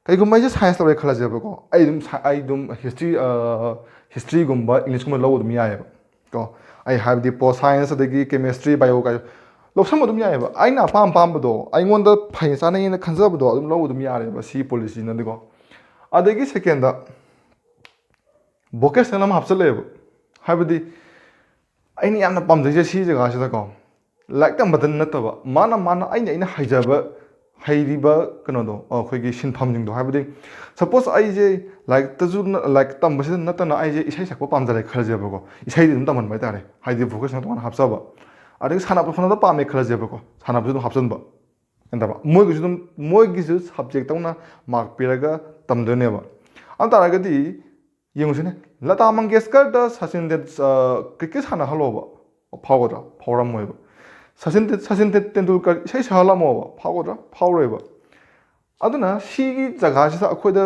ꯀꯩꯒꯨꯝꯕ ꯑꯩꯁꯦ ꯁꯥꯏꯟꯁ ꯂꯧꯔꯦꯈꯜꯂꯁꯦꯕꯀꯣ ꯑꯩ ꯑꯗꯨꯝ ꯍꯤꯁꯇ꯭ꯔꯤꯒꯨꯝꯕ ꯏꯪꯂꯤꯁꯀꯨꯝꯕ ꯂꯧꯕ ꯑꯗꯨꯝ ꯌꯥꯏꯑꯕ ꯀꯣ ꯑꯩ ꯍꯥꯏꯕꯗꯤ ꯄꯣꯜ ꯁꯥꯏꯟꯁ ꯑꯗꯒꯤ ꯀꯦꯃꯦꯁꯇ꯭ꯔꯤ ꯕꯥꯏꯑꯣ ꯀꯥꯏ ꯂꯧꯁꯟꯕ ꯑꯗꯨꯝ ꯌꯥꯏꯑꯕ ꯑꯩꯅ ꯑꯄꯥꯝꯕꯗꯣ ꯑꯩꯉꯣꯟꯗ ꯐꯩ ꯆꯥꯅꯩꯅ ꯈꯟꯖꯕꯗꯣ ꯑꯗꯨꯝ ꯂꯧꯕ ꯑꯗꯨꯝ ꯌꯥꯔꯦꯕ ꯁꯤ ꯄꯣꯂꯤꯁꯤꯅꯗꯤꯀꯣ ꯑꯗꯒꯤ ꯁꯦꯀꯦꯟꯗ ꯚꯣꯀꯦꯁꯅꯦꯜ ꯑꯃ ꯍꯥꯞꯆꯤꯜꯂꯛꯑꯦꯕ ꯍꯥꯏꯕꯗꯤ ꯑꯩꯅ ꯌꯥꯝꯅ ꯄꯥꯝꯖꯩꯁꯦ ꯁꯤ ꯖꯒꯥꯁꯤꯗꯀꯣ ꯂꯥꯏꯔꯤꯛ ꯇꯝꯕꯗ ꯅꯠꯇꯕ ꯑꯩꯅ ꯍꯩꯖꯕ ꯍꯩꯔꯤꯕ ꯀꯩꯅꯣꯗꯣ ꯑꯩꯈꯣꯏꯒꯤ ꯁꯤꯟꯐꯝꯁꯤꯡꯗꯣ ꯍꯥꯏꯕꯗꯤ ꯁꯄꯣꯁ ꯑꯩꯁꯦ ꯂꯥꯏꯔꯤꯛ ꯇꯝꯕꯁꯤꯗ ꯅꯠꯇꯅ ꯑꯩꯁꯦ ꯏꯁꯩ ꯁꯛꯄ ꯄꯥꯝꯖꯔꯦ ꯈꯜꯂꯁꯦꯕꯀꯣ ꯏꯁꯩꯗꯤ ꯑꯗꯨꯝ ꯇꯝꯍꯟꯕ ꯍꯥꯏꯇꯥꯔꯦ ꯍꯥꯏꯗꯤ ꯚꯣꯀꯦꯁꯅꯦꯜ ꯇꯣꯉꯥꯟꯅ ꯍꯥꯞꯆꯕ ꯑꯗꯒꯤ ꯁꯥꯟꯅꯕ ꯈꯣꯠꯅꯕ ꯄꯥꯝꯃꯦ ꯈꯜꯂꯁꯦꯕꯀꯣ ꯁꯥꯟꯅꯕꯁꯨ ꯑꯗꯨꯝ ꯍꯥꯞꯆꯤꯟꯕ ꯅꯠꯇꯕ ꯃꯣꯏꯒꯤꯁꯨ ꯁꯕꯖꯦꯛꯇꯧꯅ ꯃꯥꯔꯛ ꯄꯤꯔꯒ ꯇꯝꯗꯣꯏꯅꯦꯕ ꯑꯗꯨ ꯇꯥꯔꯒꯗꯤ ꯌꯦꯡꯉꯨꯁꯤꯅꯦ ꯂꯇꯥ ꯃꯪꯒꯦꯁꯀꯔꯗ ꯀ꯭ꯔꯤꯀꯦꯠ ꯁꯥꯟꯅꯍꯜꯂꯣꯕ ꯐꯥꯎꯒꯗ꯭ꯔꯥ ꯐꯥꯎꯔꯝꯃꯣꯏꯕ ꯁꯆꯤꯟ ꯇꯦꯟꯗꯨꯜꯀꯔ ꯏꯁꯩ ꯁꯛꯍꯜꯂꯝꯃꯣꯕ ꯐꯥꯎꯒꯗ꯭ꯔꯥ ꯐꯥꯎꯔꯣꯏꯕ ꯑꯗꯨꯅ ꯁꯤꯒꯤ ꯖꯒꯥꯁꯤꯗ ꯑꯩꯈꯣꯏꯗ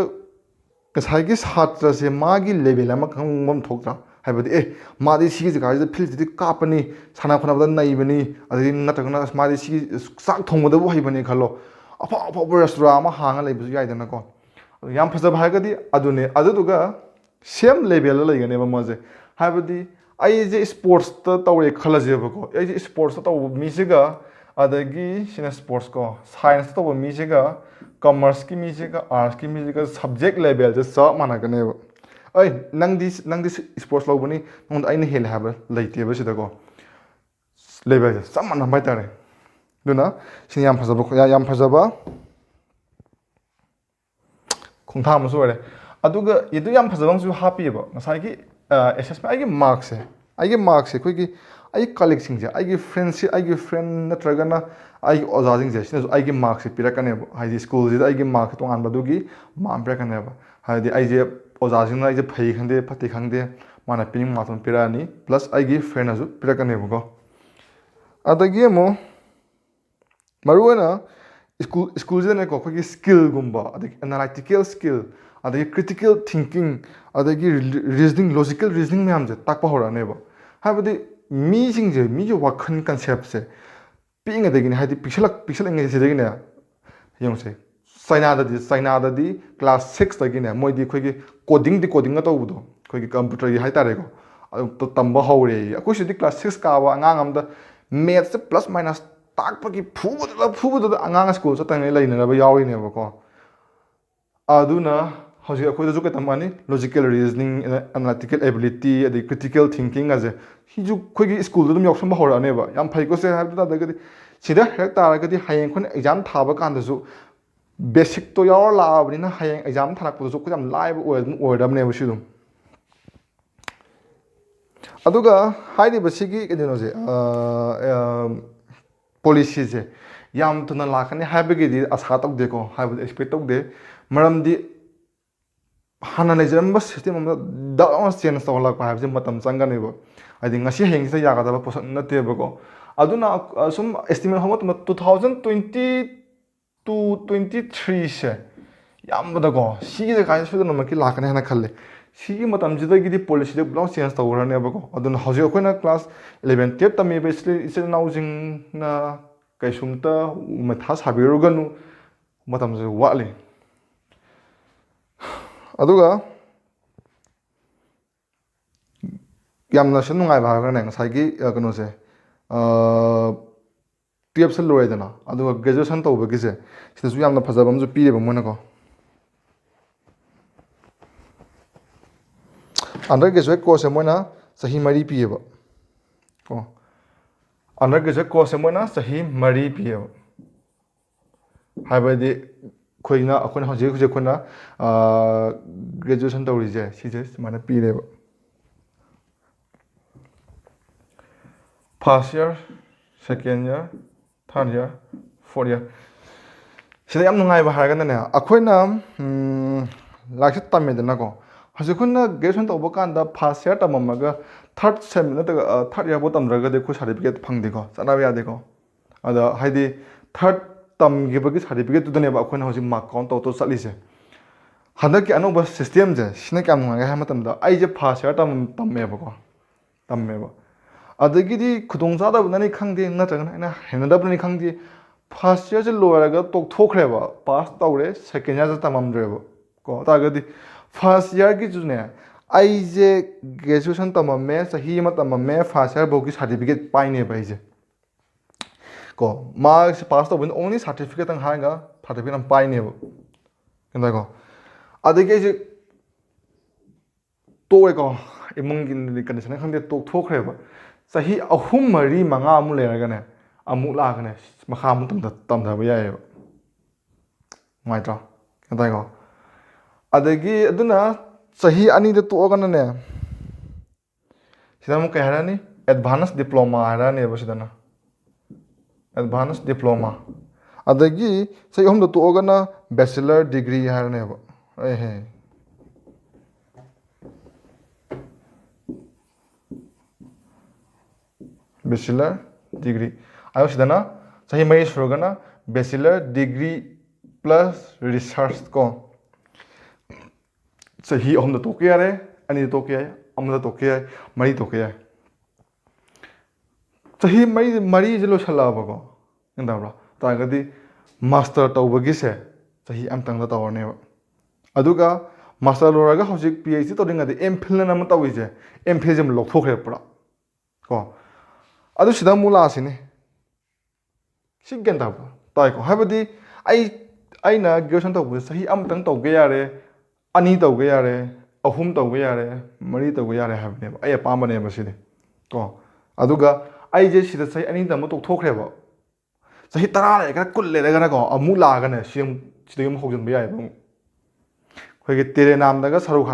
ꯉꯁꯥꯏꯒꯤ ꯁꯥꯇ꯭ꯔꯁꯦ ꯃꯥꯒꯤ ꯂꯦꯚꯦꯜ ꯑꯃ ꯈꯪꯕ ꯊꯣꯛꯇ꯭ꯔꯥ ꯍꯥꯏꯕꯗꯤ ꯃꯥꯗꯤ ꯁꯤꯒꯤ ꯖꯒꯥꯁꯤꯗ ꯐꯤꯜꯁꯤꯗꯤ ꯀꯥꯞꯄꯅꯤ ꯁꯥꯟꯅ ꯈꯣꯠꯅꯕꯗ ꯅꯩꯕꯅꯤ ꯑꯗꯒꯤ ꯅꯠꯇ꯭ꯔꯒꯅ ꯃꯥꯗꯤ ꯁꯤꯒꯤ ꯆꯥꯛ ꯊꯣꯡꯕꯗꯕꯨ ꯍꯩꯕꯅꯤ ꯈꯜꯂꯣ ꯑꯐꯥꯎꯕ ꯔꯦꯁꯇꯨꯔꯥꯟ ꯑꯃ ꯍꯥꯡꯉ ꯂꯩꯕꯁꯨ ꯌꯥꯏꯗꯅꯀꯣ ꯌꯥꯝ ꯐꯖꯕ ꯍꯥꯏꯔꯒꯗꯤ ꯑꯗꯨꯅꯦ ꯑꯗꯨꯗꯨꯒ ꯁꯦꯝ ꯂꯦꯚꯦꯜꯗ ꯂꯩꯒꯅꯦꯕ ꯃꯣꯏꯁꯦ ꯍꯥꯏꯕꯗꯤ ꯑꯩꯁꯦ ꯁ꯭ꯄꯣꯔꯠꯁꯇ ꯇꯧꯔꯦ ꯈꯜꯂꯁꯦꯕꯀꯣ ꯑꯩꯁꯦ ꯁ꯭ꯄꯣꯔꯠꯁꯇ ꯇꯧꯕ ꯃꯤꯁꯤꯒ ꯑꯗꯒꯤ ꯁꯤꯅ ꯁ꯭ꯄꯣꯔꯠꯁ ꯀꯣ ꯁꯥꯏꯟꯁꯇ ꯇꯧꯕ ꯃꯤꯁꯤꯒ ꯀꯃꯔꯁꯀꯤ ꯃꯤꯁꯤꯒ ꯑꯥꯔꯠꯁꯀꯤ ꯃꯤꯁꯤꯒ ꯁꯕꯖꯦꯛ ꯂꯦꯚꯦꯜꯁꯦ ꯆꯞ ꯃꯥꯟꯅꯒꯅꯦꯕ ꯅꯪꯗꯤ ꯁ꯭ꯄꯣꯔꯠꯁ ꯂꯧꯕꯅꯤ ꯅꯉꯣꯟꯗ ꯑꯩꯅ ꯍꯦꯜꯂꯦ ꯍꯥꯏꯕ ꯂꯩꯇꯦꯕ ꯁꯤꯗꯀꯣ ꯂꯦꯚꯦꯜꯁꯦ ꯆꯞ ꯃꯥꯟꯅꯕ ꯍꯥꯏꯇꯥꯔꯦ ꯑꯗꯨꯅ ꯁꯤꯅ ꯌꯥꯝ ꯐꯖꯕ ꯈꯣꯡꯊꯥꯡ ꯑꯃꯁꯨ ꯑꯣꯏꯔꯦ ꯑꯗꯨꯒ ꯑꯗꯨ ꯌꯥꯝ ꯐꯖꯕ ꯑꯃꯁꯨ ꯍꯥꯞꯄꯤꯑꯕ ꯉꯁꯥꯏꯒꯤ ꯑꯦꯁꯦꯁꯃꯦꯟ ꯑꯩꯒꯤ ꯃꯥꯔꯛꯁꯦ ꯑꯩꯈꯣꯏꯒꯤ ꯑꯩꯒꯤ ꯀꯂꯤꯛꯁꯤꯡꯁꯦ ꯑꯩꯒꯤ ꯐ꯭ꯔꯦꯟ ꯅꯠꯇ꯭ꯔꯒꯅ ꯑꯩꯒꯤ ꯑꯣꯖꯥꯁꯤꯡꯁꯦ ꯁꯤꯅꯁꯨ ꯑꯩꯒꯤ ꯃꯥꯔꯛꯁꯦ ꯄꯤꯔꯛꯀꯅꯦꯕ ꯍꯥꯏꯗꯤ ꯁ꯭ꯀꯨꯜꯁꯤꯗ ꯑꯩꯒꯤ ꯃꯥꯔꯛꯁꯦ ꯇꯣꯉꯥꯟꯕꯗꯨꯒꯤ ꯃꯥꯔꯛ ꯑꯃ ꯄꯤꯔꯛꯀꯅꯦꯕ ꯍꯥꯏꯗꯤ ꯑꯩꯁꯦ ꯑꯣꯖꯥꯁꯤꯡꯅ ꯑꯩꯁꯦ ꯐꯩ ꯈꯪꯗꯦ ꯐꯠꯇꯦ ꯈꯪꯗꯦ ꯃꯥꯅ ꯄꯤꯅꯤꯡꯕ ꯃꯥꯔꯛꯇꯣ ꯄꯤꯔꯛꯑꯅꯤ ꯄ꯭ꯂꯁ ꯑꯩꯒꯤ ꯐ꯭ꯔꯦꯟꯅꯁꯨ ꯄꯤꯔꯛꯀꯅꯦꯕꯀꯣ ꯑꯗꯒꯤ ꯑꯃꯨꯛ ꯃꯔꯨꯑꯣꯏꯅ ꯁ꯭ꯀꯨꯜꯁꯤꯗꯅꯦꯀꯣ ꯑꯩꯈꯣꯏꯒꯤ ꯁ꯭ꯀꯤꯜꯒꯨꯝꯕ ꯑꯗꯒꯤ ꯑꯦꯅꯥꯂꯥꯏꯇꯤꯀꯦꯜ ꯁ꯭ꯀꯤꯜ ꯑꯗꯒꯤ ꯀ꯭ꯔꯤꯇꯤꯀꯦꯜ ꯊꯤꯡꯀꯤꯡ ꯑꯗꯒꯤ ꯂꯣꯖꯤꯀꯦꯜ ꯔꯤꯖꯅꯤꯡ ꯃꯌꯥꯝꯁꯦ ꯇꯥꯛꯄ ꯍꯧꯔꯛꯑꯅꯦꯕ ꯍꯥꯏꯕꯗꯤ ꯃꯤꯒꯤ ꯋꯥꯈꯜ ꯀꯟꯁꯦꯞꯁꯦ ꯄꯤꯛꯏꯉꯩꯗꯒꯤꯅꯦ ꯍꯥꯏꯗꯤ ꯄꯤꯛꯁꯜꯂꯤꯉꯩꯁꯤꯗꯒꯤꯅꯦ ꯌꯦꯡꯉꯨꯁꯦ ꯆꯩꯅꯥꯗꯗꯤ ꯀ꯭ꯂꯥꯁ 6ꯇꯒꯤꯅꯦ ꯃꯣꯏꯗꯤ ꯑꯩꯈꯣꯏꯒꯤ ꯀꯣꯗꯤꯡꯒ ꯇꯧꯕꯗꯣ ꯑꯩꯈꯣꯏꯒꯤ ꯀꯝꯄ꯭ꯌꯨꯇꯔꯒꯤ ꯍꯥꯏꯇꯥꯔꯦꯀꯣ ꯑꯗꯨ ꯇꯝꯕ ꯍꯧꯔꯦ ꯑꯩꯈꯣꯏ ꯁꯤꯗꯤ ꯀ꯭ꯂꯥꯁ 6 ꯀꯥꯕ ꯑꯉꯥꯡ ꯑꯝꯗ ꯃꯦꯠꯁꯦ ꯄ꯭ꯂꯁ ꯃꯥꯏꯅꯁ ꯇꯥꯛꯄꯒꯤ ꯐꯨꯕꯗꯨꯗ ꯑꯉꯥꯡ ꯁ꯭ꯀꯨꯜ ꯆꯠꯇꯉꯩ ꯂꯩꯅꯅꯕ ꯌꯥꯎꯔꯤꯅꯦꯕꯀꯣ ꯑꯗꯨꯅ ꯍꯧꯖꯤꯛ ꯑꯩꯈꯣꯏꯗꯁꯨ ꯀꯩꯇꯝꯃꯅꯤ ꯂꯣꯖꯤꯀꯦꯜ ꯔꯤꯖꯅꯤꯡ ꯑꯦꯅꯥꯂꯥꯏꯇꯤꯀꯦꯜ ꯑꯦꯕꯤꯂꯤꯇꯤ ꯑꯗꯩ ꯀ꯭ꯔꯤꯇꯤꯀꯦꯜ ꯊꯤꯡꯀꯤꯡ ꯑꯁꯦ ꯁꯤꯁꯨ ꯑꯩꯈꯣꯏꯒꯤ ꯁ꯭ꯀꯨꯜꯗ ꯑꯗꯨꯝ ꯌꯥꯎꯁꯟꯕ ꯍꯧꯔꯛꯑꯅꯦꯕ ꯌꯥꯝ ꯐꯩꯀꯣ ꯁꯦ ꯍꯥꯏꯕ ꯇꯥꯔꯒꯗꯤ ꯁꯤꯗ ꯍꯩꯔꯛ ꯇꯥꯔꯒꯗꯤ ꯍꯌꯦꯡ ꯑꯩꯈꯣꯏꯅ ꯑꯦꯛꯖꯥꯝ ꯊꯥꯕ ꯀꯥꯟꯗꯁꯨ ꯕꯦꯁꯤꯛꯇꯣ ꯌꯥꯎꯔ ꯂꯥꯛꯑꯕꯅꯤꯅ ꯍꯌꯦꯡ ꯑꯦꯛꯖꯥꯝ ꯊꯥꯔꯛꯄꯗꯁꯨ ꯑꯩꯈꯣꯏ ꯌꯥꯝ ꯂꯥꯏꯕ ꯑꯣꯏꯔꯗꯕꯅꯦꯕ ꯁꯤ ꯑꯗꯨꯝ ꯑꯗꯨꯒ ꯍꯥꯏꯔꯤꯕ ꯁꯤꯒꯤ ꯀꯩꯅꯣꯁꯦ ꯄꯣꯂꯤꯁꯤꯁꯦ ꯌꯥꯝ ꯊꯨꯅ ꯂꯥꯛꯀꯅꯤ ꯍꯥꯏꯕꯒꯤꯗꯤ ꯑꯁꯥ ꯇꯧꯗꯦꯀꯣ ꯍꯥꯏꯕꯗꯤ ꯑꯦꯛꯁꯄꯦꯛ ꯇꯧꯗꯦ ꯃꯔꯝꯗꯤ ꯍꯥꯟꯅ ꯂꯩꯖꯔꯝꯕ ꯁꯤꯁꯇꯦꯝ ꯑꯃꯗ ꯗꯛ ꯑꯃ ꯆꯦꯟꯖ ꯇꯧꯍꯜꯂꯛꯄ ꯍꯥꯏꯕꯁꯤ ꯃꯇꯝ ꯆꯪꯒꯅꯦꯕ ꯍꯥꯏꯗꯤ ꯉꯁꯤ ꯍꯌꯦꯡꯁꯤꯗ ꯌꯥꯒꯗꯕ ꯄꯣꯠꯁꯛ ꯅꯠꯇꯦꯕꯀꯣ ꯑꯗꯨꯅ ꯁꯨꯝ ꯑꯦꯁꯇꯤꯃꯦꯠ ꯍꯧꯕ ꯃꯇꯝꯗ 2022-23ꯁꯦ ꯌꯥꯝꯕꯗꯀꯣ ꯁꯤꯒꯤ ꯖꯒꯥꯁꯤ ꯁꯣꯏꯗꯅꯃꯛꯀꯤ ꯂꯥꯛꯀꯅꯤ ꯍꯥꯏꯅ ꯈꯜꯂꯦ ꯁꯤꯒꯤ ꯃꯇꯝꯁꯤꯗꯒꯤꯗꯤ ꯄꯣꯂꯤꯁꯤꯗ ꯄꯨꯂꯞ ꯆꯦꯟꯖ ꯇꯧꯈ꯭ꯔꯅꯦꯕꯀꯣ ꯑꯗꯨꯅ ꯍꯧꯖꯤꯛ ꯑꯩꯈꯣꯏꯅ ꯀ꯭ꯂꯥꯁ 11-12 ꯇꯝꯃꯤꯕ ꯏꯆꯤꯜ ꯏꯅꯥꯎꯁꯤꯡꯅ ꯀꯩꯁꯨꯝꯇ ꯃꯊꯥ ꯁꯥꯕꯤꯔꯨꯒꯅꯨ ꯃꯇꯝꯁꯦ ꯋꯥꯠꯂꯤ ꯑꯗꯨꯒ ꯌꯥꯝꯅꯁꯨ ꯅꯨꯡꯉꯥꯏꯕ ꯍꯥꯏꯔꯒꯅꯦ ꯉꯁꯥꯏꯒꯤ ꯀꯩꯅꯣꯁꯦ ꯇꯨꯌꯦꯜꯞꯁꯦ ꯂꯣꯏꯔꯦꯗꯅ ꯑꯗꯨꯒ ꯒ꯭ꯔꯦꯖꯨꯑꯦꯁꯟ ꯇꯧꯕꯒꯤꯁꯦ ꯁꯤꯗꯁꯨ ꯌꯥꯝꯅ ꯐꯖꯕ ꯑꯃꯁꯨ ꯄꯤꯌꯦꯕ ꯃꯣꯏꯅꯀꯣ ꯑꯟꯗꯔ ꯒ꯭ꯔꯦꯖꯨꯋꯦꯠ ꯀꯣꯔꯁꯁꯦ ꯃꯣꯏꯅ ꯆꯍꯤ 4 ꯄꯤꯌꯦꯕ ꯀꯣ ꯑꯟꯗꯔ ꯒ꯭ꯔꯦꯖꯨꯋꯦꯠ ꯀꯣꯔꯁꯁꯦ ꯃꯣꯏꯅ ꯆꯍꯤ 4 ꯄꯤꯌꯦꯕ ꯍꯥꯏꯕꯗꯤ ꯑꯩꯈꯣꯏꯅ ꯍꯧꯖꯤꯛ ꯑꯩꯈꯣꯏꯅ ꯒ꯭ꯔꯦꯖꯨꯑꯦꯁꯟ ꯇꯧꯔꯤꯁꯦ ꯁꯤꯁꯦ ꯁꯨꯃꯥꯏꯅ ꯄꯤꯔꯦꯕ ꯐꯥꯔꯁ ꯏꯌꯔ ꯁꯦꯀꯦꯟ ꯏꯌꯔ ꯊꯥꯔꯠ ꯏꯌꯔ ꯐꯣꯔꯠ ꯏꯌꯔ ꯁꯤꯗ ꯌꯥꯝ ꯅꯨꯡꯉꯥꯏꯕ ꯍꯥꯏꯔꯒꯅꯅꯦ ꯑꯩꯈꯣꯏꯅ ꯂꯥꯏꯔꯤꯛꯁꯦ ꯇꯝꯃꯦꯗꯅꯀꯣ ꯍꯧꯖꯤꯛ ꯑꯩꯈꯣꯏꯅ ꯒ꯭ꯔꯦꯖꯨꯑꯦꯁꯟ ꯇꯧꯕ ꯀꯥꯟꯗ ꯐꯥꯔꯁ ꯏꯌꯔ ꯇꯝꯃꯝꯃꯒ ꯊꯥꯔꯠ ꯁꯦꯝ ꯅꯠꯇ꯭ꯔꯒ ꯊꯥꯔꯠ ꯏꯌꯔꯐꯥꯎ ꯇꯝꯗ꯭ꯔꯒꯗꯤ ꯑꯩꯈꯣꯏ ꯁꯥꯔꯇꯤꯐꯤꯀꯦꯠ ꯐꯪꯗꯦꯀꯣ ꯆꯠꯅꯕ ꯌꯥꯗꯦꯀꯣ ꯑꯗ ꯍꯥꯏꯗꯤ ꯊꯥꯔꯠ ꯇꯝꯈꯤꯕꯒꯤ ꯁꯥꯔꯇꯤꯐꯤꯀꯦꯠꯇꯨꯗꯅꯦꯕ ꯑꯩꯈꯣꯏꯅ ꯍꯧꯖꯤꯛ ꯃꯥꯔꯛ ꯀꯥꯎꯟ ꯇꯧ ꯆꯠꯂꯤꯁꯦ ꯍꯟꯗꯛꯀꯤ ꯑꯅꯧꯕ ꯁꯤꯁꯇꯦꯝꯁꯦ ꯁꯤꯅ ꯀꯌꯥꯝ ꯅꯨꯡꯉꯥꯏꯒꯦ ꯍꯥꯏꯕ ꯃꯇꯝꯗ ꯑꯩꯁꯦ ꯐꯥꯔꯁ ꯏꯌꯔ ꯇꯝꯃꯦꯕ ꯑꯗꯒꯤꯗꯤ ꯈꯨꯗꯣꯡꯆꯥꯗꯕꯅꯅꯤ ꯈꯪꯗꯦ ꯅꯠꯇ꯭ꯔꯒꯅ ꯑꯩꯅ ꯍꯩꯅꯗꯕꯅꯤ ꯈꯪꯗꯦ ꯐꯥꯔꯁ ꯏꯌꯔꯁꯦ ꯂꯣꯏꯔꯒ ꯇꯣꯛꯊꯣꯛꯈ꯭ꯔꯦꯕ ꯄꯥꯁ ꯇꯧꯔꯦ ꯁꯦꯀꯦꯟ ꯏꯌꯔꯁꯦ ꯇꯝꯃꯝꯗ꯭ꯔꯦꯕ ꯀꯣ ꯇꯥꯔꯒꯗꯤ ꯐꯥꯔꯁ ꯏꯌꯔꯒꯤꯁꯨꯅꯦ ꯑꯩꯁꯦ ꯒ꯭ꯔꯦꯖꯨꯑꯦꯁꯟ ꯇꯝꯃꯝꯃꯦ ꯆꯍꯤ ꯑꯃ ꯇꯝꯃꯝꯃꯦ ꯐꯥꯔꯁ ꯏꯌꯔ ꯐꯥꯎꯒꯤ ꯁꯥꯔꯇꯤꯐꯤꯀꯦꯠ पाइनेब ꯑꯩꯁꯦ ꯀꯣ ꯃꯥꯔꯛꯁ ꯄꯥꯁ ꯇꯧꯕꯅ ꯑꯣꯡꯂꯤ ꯁꯥꯔꯇꯤꯐꯤꯀꯦꯠꯇꯪ ꯍꯥꯏꯔꯒ ꯁꯥꯔꯇꯤꯐꯤꯀꯦꯠ ꯑꯃ ꯄꯥꯏꯅꯦꯕ ꯀꯣ ꯑꯗꯒꯤ ꯑꯩꯁꯦ ꯇꯣꯛꯑꯦꯀꯣ ꯏꯃꯨꯡꯒꯤ ꯀꯟꯗꯤꯁꯟ ꯈꯪꯗꯦ ꯇꯣꯛꯊꯣꯛꯈ꯭ꯔꯦꯕ ꯆꯍꯤ 3, 4, 5 ꯑꯃꯨꯛ ꯂꯩꯔꯒꯅꯦ ꯑꯃꯨꯛ ꯂꯥꯛꯑꯒꯅꯦ ꯃꯈꯥ ꯑꯃꯨꯛ ꯇꯝꯊꯕ ꯌꯥꯏꯑꯕ ꯅꯨꯡꯉꯥꯏꯇ꯭ꯔꯣ ꯇꯥꯏꯀꯣ ꯑꯗꯒꯤ ꯑꯗꯨꯅ ꯆꯍꯤ 2ꯗ ꯇꯣꯛꯑꯒꯅꯅꯦ ꯁꯤꯗ ꯑꯃꯨꯛ ꯀꯩ ꯍꯥꯏꯔꯛꯑꯅꯤ ꯑꯦꯗꯚꯥꯟꯁ ꯗꯤꯄ꯭ꯂꯣꯃꯥ ꯍꯥꯏꯔꯛꯑꯅꯦꯕ ꯁꯤꯗꯅ ꯑꯦꯗꯚꯥꯟꯁ ꯗꯤꯄ꯭ꯂꯣꯃꯥ ꯑꯗꯒꯤ ꯆꯍꯤ 3ꯗ ꯇꯣꯛꯑꯒꯅ ꯕꯦꯆꯤꯂꯔ ꯗꯤꯒ꯭ꯔꯤ ꯍꯥꯏꯔꯅꯦꯕ ꯕꯦꯆꯤꯂꯔ ꯗꯤꯒ꯭ꯔꯤ ꯑꯗꯣ ꯁꯤꯗꯅ ꯆꯍꯤ 4 ꯁꯨꯔꯒꯅ ꯕꯦꯆꯤꯂꯔ ꯗꯤꯒ꯭ꯔꯤ ꯄ꯭ꯂꯁ ꯔꯤꯁꯔꯁ ꯀꯣ ꯆꯍꯤ 3ꯗ ꯇꯣꯛꯄ ꯌꯥꯔꯦ 2ꯗ ꯇꯣꯛꯄ ꯌꯥꯏ 1ꯗ ꯇꯣꯛꯄ ꯌꯥꯏ 4 ꯇꯣꯛꯄ ꯌꯥꯏ ꯆꯍꯤ 4ꯁꯦ ꯂꯣꯏꯁꯜꯂꯛꯑꯕꯀꯣ ꯒ꯭ꯌꯥꯟ ꯇꯥꯔꯒꯗꯤ ꯃꯥꯁꯇꯔ ꯇꯧꯕꯒꯤꯁꯦ ꯆꯍꯤ ꯑꯃꯇꯪꯗ ꯇꯧꯔꯅꯦꯕ ꯑꯗꯨꯒ ꯃꯥꯁꯇꯔ ꯂꯣꯏꯔꯒ ꯍꯧꯖꯤꯛ PhD ꯇꯧꯔꯤꯉꯩꯗ MPhil ꯑꯅ ꯑꯃ ꯇꯧꯔꯤꯁꯦ MPhilꯁꯦ ꯑꯃꯨꯛ ꯂꯧꯊꯣꯛꯈ꯭ꯔꯦ ꯄꯨꯔꯥ ꯀꯣ ꯑꯗꯨ ꯁꯤꯗ ꯑꯃꯨꯛ ꯂꯥꯛꯑꯁꯤꯅꯦ ꯁꯤ ꯒ꯭ꯌꯥꯟ ꯇꯥꯕ꯭ꯔꯥ ꯇꯥꯏꯀꯣ ꯍꯥꯏꯕꯗꯤ ꯑꯩꯅ ꯒ꯭ꯔꯦꯖꯨꯑꯦꯁꯟ ꯇꯧꯕꯁꯦ ꯆꯍꯤ ꯑꯃꯇꯪ ꯇꯧꯒꯦ ꯌꯥꯔꯦ 2 tꯧꯕ ꯌꯥꯔꯦ 3 tꯧꯕ ꯌꯥꯔꯦ 4 tꯧꯕ ꯌꯥꯔꯦ ꯍꯥꯏꯕꯅꯦꯕ ꯑꯩ ꯑꯄꯥꯝꯕꯅꯦꯕ ꯁꯤꯗꯤ ꯀꯣ ꯑꯗꯨꯒ ꯑꯩꯁꯦ ꯁꯤꯗ ꯆꯍꯤ 2 ꯇꯝꯕ ꯇꯣꯛꯊꯣꯛꯈ꯭ꯔꯦꯕ ꯆꯍꯤ 10 ꯂꯩꯔꯒꯅ 20 ꯂꯩꯔꯒꯅꯀꯣ ꯑꯃꯨꯛ ꯂꯥꯛꯑꯒꯅꯦ ꯁꯤꯗꯒꯤ ꯑꯃꯨꯛ ꯍꯧꯖꯤꯟꯕ ꯌꯥꯏꯑꯕ ꯑꯃꯨꯛ ꯑꯩꯈꯣꯏꯒꯤ ꯇꯦꯔꯦ ꯅꯥꯝꯗꯒ ꯁꯔꯨꯛ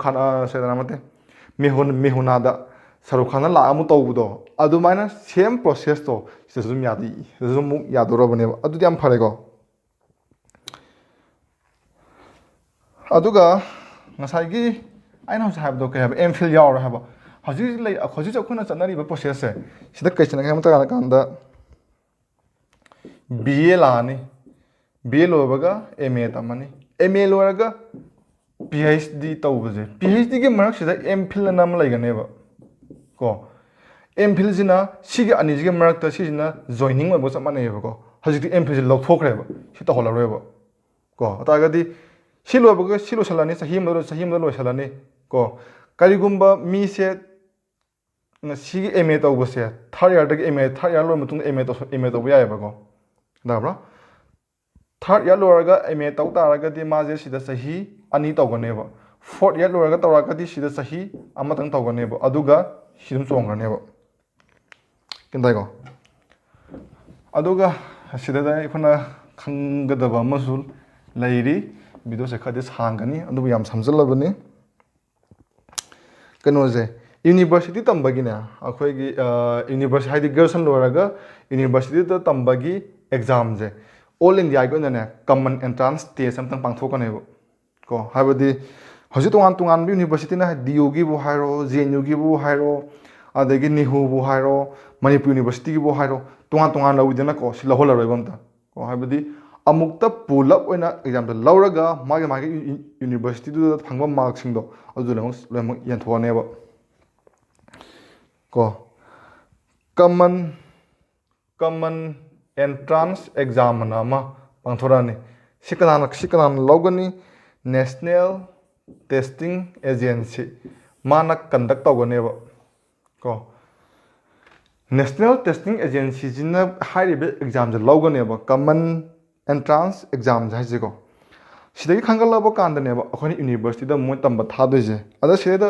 ꯈꯥꯟ ꯅꯠꯇꯦ ꯃꯦꯍꯨꯅꯥꯗ ꯁꯔꯨꯛ ꯈꯥꯟꯅ ꯂꯥꯛꯑ ꯑꯃꯨꯛ ꯇꯧꯕꯗꯣ ꯑꯗꯨꯃꯥꯏꯅ ꯁꯦꯝ ꯄ꯭ꯔꯣꯁꯦꯁꯇꯣ ꯁꯤꯗꯁꯨ ꯑꯗꯨꯝ ꯌꯥꯗꯦ ꯁꯤꯗꯁꯨ ꯑꯃꯨꯛ ꯌꯥꯗꯣꯔꯕꯅꯦꯕ ꯑꯗꯨꯗꯤ ꯌꯥꯝ ꯐꯔꯦꯀꯣ ꯑꯗꯨꯒ ꯉꯁꯥꯏꯒꯤ ꯑꯩꯅ ꯍꯧꯖꯤꯛ ꯍꯥꯏꯕꯗꯣ ꯀꯩ ꯍꯥꯏꯕ MPhil ꯌꯥꯎꯔꯦ ꯍꯥꯏꯕ ꯍꯧꯖꯤꯛ ꯑꯩꯈꯣꯏꯅ ꯆꯠꯅꯔꯤꯕ ꯄ꯭ꯔꯣꯁꯦꯁꯁꯦ ꯁꯤꯗ ꯀꯩ ꯆꯠꯅꯒꯦ ꯍꯥꯏꯕ ꯀꯥꯟꯗ BA ꯂꯥꯛꯑꯅꯤ BA ꯂꯣꯏꯕꯒ MA ꯇꯝꯃꯅꯤ MA ꯂꯣꯏꯔꯒ PhD ꯇꯧꯕꯁꯦ PhDꯒꯤ ꯃꯔꯛꯁꯤꯗ MPhil ꯑꯅ ꯑꯃ ꯂꯩꯒꯅꯦꯕ ꯀꯣ MPhilꯁꯤꯅ ꯁꯤꯒꯤ ꯑꯅꯤꯁꯤꯒꯤ ꯃꯔꯛꯇ ꯁꯤꯁꯤꯅ ꯖꯣꯏꯅꯤꯡ ꯑꯣꯏꯕ ꯆꯞ ꯃꯥꯟꯅꯩꯑꯕꯀꯣ ꯍꯧꯖꯤꯛꯇꯤ MPhilꯁꯦ ꯂꯧꯊꯣꯛꯈ꯭ꯔꯦꯕ ꯁꯤ ꯇꯧꯍꯜꯂꯔꯣꯏꯕ ꯀꯣ ꯑꯇꯥꯔꯒꯗꯤ ꯁꯤ ꯂꯣꯏꯕꯒ ꯁꯤ ꯂꯣꯏꯁꯤꯜꯂꯅꯤ ꯆꯍꯤ ꯑꯃꯗ ꯂꯣꯏꯁꯤꯜꯂꯅꯤ ꯀꯣ ꯀꯔꯤꯒꯨꯝꯕ ꯃꯤꯁꯦ ꯁꯤꯒꯤ MA ꯇꯧꯕꯁꯦ ꯊꯥꯔꯠ ꯏꯌꯥꯔꯗꯒꯤ ꯊꯥꯔꯠ ꯏꯌꯥꯔ ꯂꯣꯏꯔ ꯃꯇꯨꯡꯗ MA ꯇꯧꯕ ꯌꯥꯏꯑꯕꯀꯣ ꯇꯥꯕ꯭ꯔꯥ ꯊꯥꯔꯠ ꯏꯌꯔ ꯂꯣꯏꯔꯒ MA ꯇꯧ ꯇꯥꯔꯒꯗꯤ ꯃꯥꯁꯦ ꯁꯤꯗ ꯆꯍꯤ 2 ꯇꯧꯒꯅꯦꯕ ꯐꯣꯔꯠ ꯏꯌꯔ ꯂꯣꯏꯔꯒ ꯇꯧꯔꯒꯗꯤ ꯁꯤꯗ ꯆꯍꯤ 1 ꯇꯧꯒꯅꯦꯕ ꯑꯗꯨꯒ ꯁꯤ ꯑꯗꯨꯝ ꯆꯣꯡꯈ꯭ꯔꯅꯦꯕ ꯀꯦꯟꯇꯥꯏꯀꯣ ꯑꯗꯨꯒ ꯁꯤꯗ ꯑꯩꯈꯣꯏꯅ ꯈꯪꯒꯗꯕ ꯑꯃꯁꯨ ꯂꯩꯔꯤ ꯚꯤꯗꯤꯑꯣꯁꯦ ꯈꯔꯗꯤ ꯁꯥꯡꯒꯅꯤ ꯑꯗꯨꯕꯨ ꯌꯥꯝ ꯁꯝꯖꯜꯂꯕꯅꯤ ꯀꯩꯅꯣꯁꯦ ꯌꯨꯅꯤꯚꯔꯁꯤꯇꯤ ꯇꯝꯕꯒꯤꯅꯦ ꯑꯩꯈꯣꯏꯒꯤ ꯌꯨꯅꯤꯚꯔꯁꯤꯇꯤ ꯍꯥꯏꯗꯤ ꯒ꯭ꯔꯦꯖꯨꯑꯦꯁꯟ ꯂꯣꯏꯔꯒ ꯌꯨꯅꯤꯚꯔꯁꯤꯇꯤꯗ ꯇꯝꯕꯒꯤ ꯑꯦꯛꯖꯥꯝꯁꯦ ꯑꯣꯜ ꯏꯟꯗꯤꯌꯥꯒꯤ ꯑꯣꯏꯅꯅꯦ ꯀꯃꯟ ꯑꯦꯟꯇ꯭ꯔꯥꯟꯁ ꯇꯦꯁ ꯑꯃꯇꯪ ꯄꯥꯡꯊꯣꯛꯀꯅꯦꯕ ꯀꯣ ꯍꯥꯏꯕꯗꯤ ꯍꯧꯖꯤꯛ ꯇꯣꯉꯥꯟ ꯇꯣꯉꯥꯟꯕ ꯌꯨꯅꯤꯚꯔꯁꯤꯇꯤꯅ DUꯒꯤꯕꯨ ꯍꯥꯏꯔꯣ JNUꯒꯤꯕꯨ ꯍꯥꯏꯔോ ꯑꯗꯒꯤ ꯅꯤꯍꯨꯕꯨ ꯍꯥꯏꯔꯣ ꯃꯅꯤꯄꯨꯔ ꯌꯨꯅꯤꯚꯔꯁꯤꯇꯤꯒꯤꯕꯨ ꯍꯥꯏꯔꯣ ꯇꯣꯉꯥꯟ ꯇꯣꯉꯥꯟ ꯂꯧꯋꯤꯗꯅꯀꯣ ꯁꯤ ꯂꯧꯍꯜꯂꯔꯣꯏꯕ ꯑꯝꯇ ꯀꯣ ꯍꯥꯏꯕꯗꯤ ꯑꯃꯨꯛꯇ ꯄꯨꯂꯞ ꯑꯣꯏꯅ ꯑꯦꯛꯖꯥꯝꯗꯣ ꯂꯧꯔꯒ ꯃꯥꯒꯤ ꯌꯨꯅꯤꯚꯔꯁꯤꯇꯤꯗꯨꯗ ꯐꯪꯕ ꯃꯥꯔꯛꯁꯤꯡꯗꯣ ꯑꯗꯨ ꯂꯣꯏꯅꯃꯛ ꯌꯦꯟꯊꯣꯛꯑꯅꯦꯕ ꯀꯣ ꯀꯃꯟ ꯑꯦꯟꯇ꯭ꯔꯥꯟꯁ ꯑꯦꯛꯖꯥꯝ ꯑꯅ ꯑꯃ ꯄꯥꯡꯊꯣꯔꯛꯑꯅꯤ ꯁꯤ ꯀꯅꯥꯅ ꯂꯧꯒꯅꯤ ꯅꯦꯁꯅꯦꯜ ꯇꯦꯁꯇꯤꯡ ꯑꯦꯖꯦꯟꯁꯤ ꯃꯥꯅ ꯀꯟꯗꯛ ꯇꯧꯒꯅꯦꯕ ꯀꯣ ꯅꯦꯁꯅꯦꯜ ꯇꯦꯁꯇꯤꯡ ꯑꯦꯖꯦꯟꯁꯤꯁꯤꯅ ꯍꯥꯏꯔꯤꯕ ꯑꯦꯛꯖꯥꯝꯁꯦ ꯂꯧꯒꯅꯦꯕ ꯀꯃꯟ ꯑꯦꯟꯇ꯭ꯔꯥꯟꯁ ꯑꯦꯛꯖꯥꯝꯁꯦ ꯍꯥꯏꯁꯦꯀꯣ ꯁꯤꯗꯒꯤ ꯈꯪꯒꯠꯂꯛꯄ ꯀꯥꯟꯗꯅꯦꯕ ꯑꯩꯈꯣꯏꯅ ꯌꯨꯅꯤꯚꯔꯁꯤꯇꯤꯗ ꯃꯣꯏ ꯇꯝꯕ ꯊꯥꯗꯣꯏꯁꯦ ꯑꯗ ꯁꯤꯗ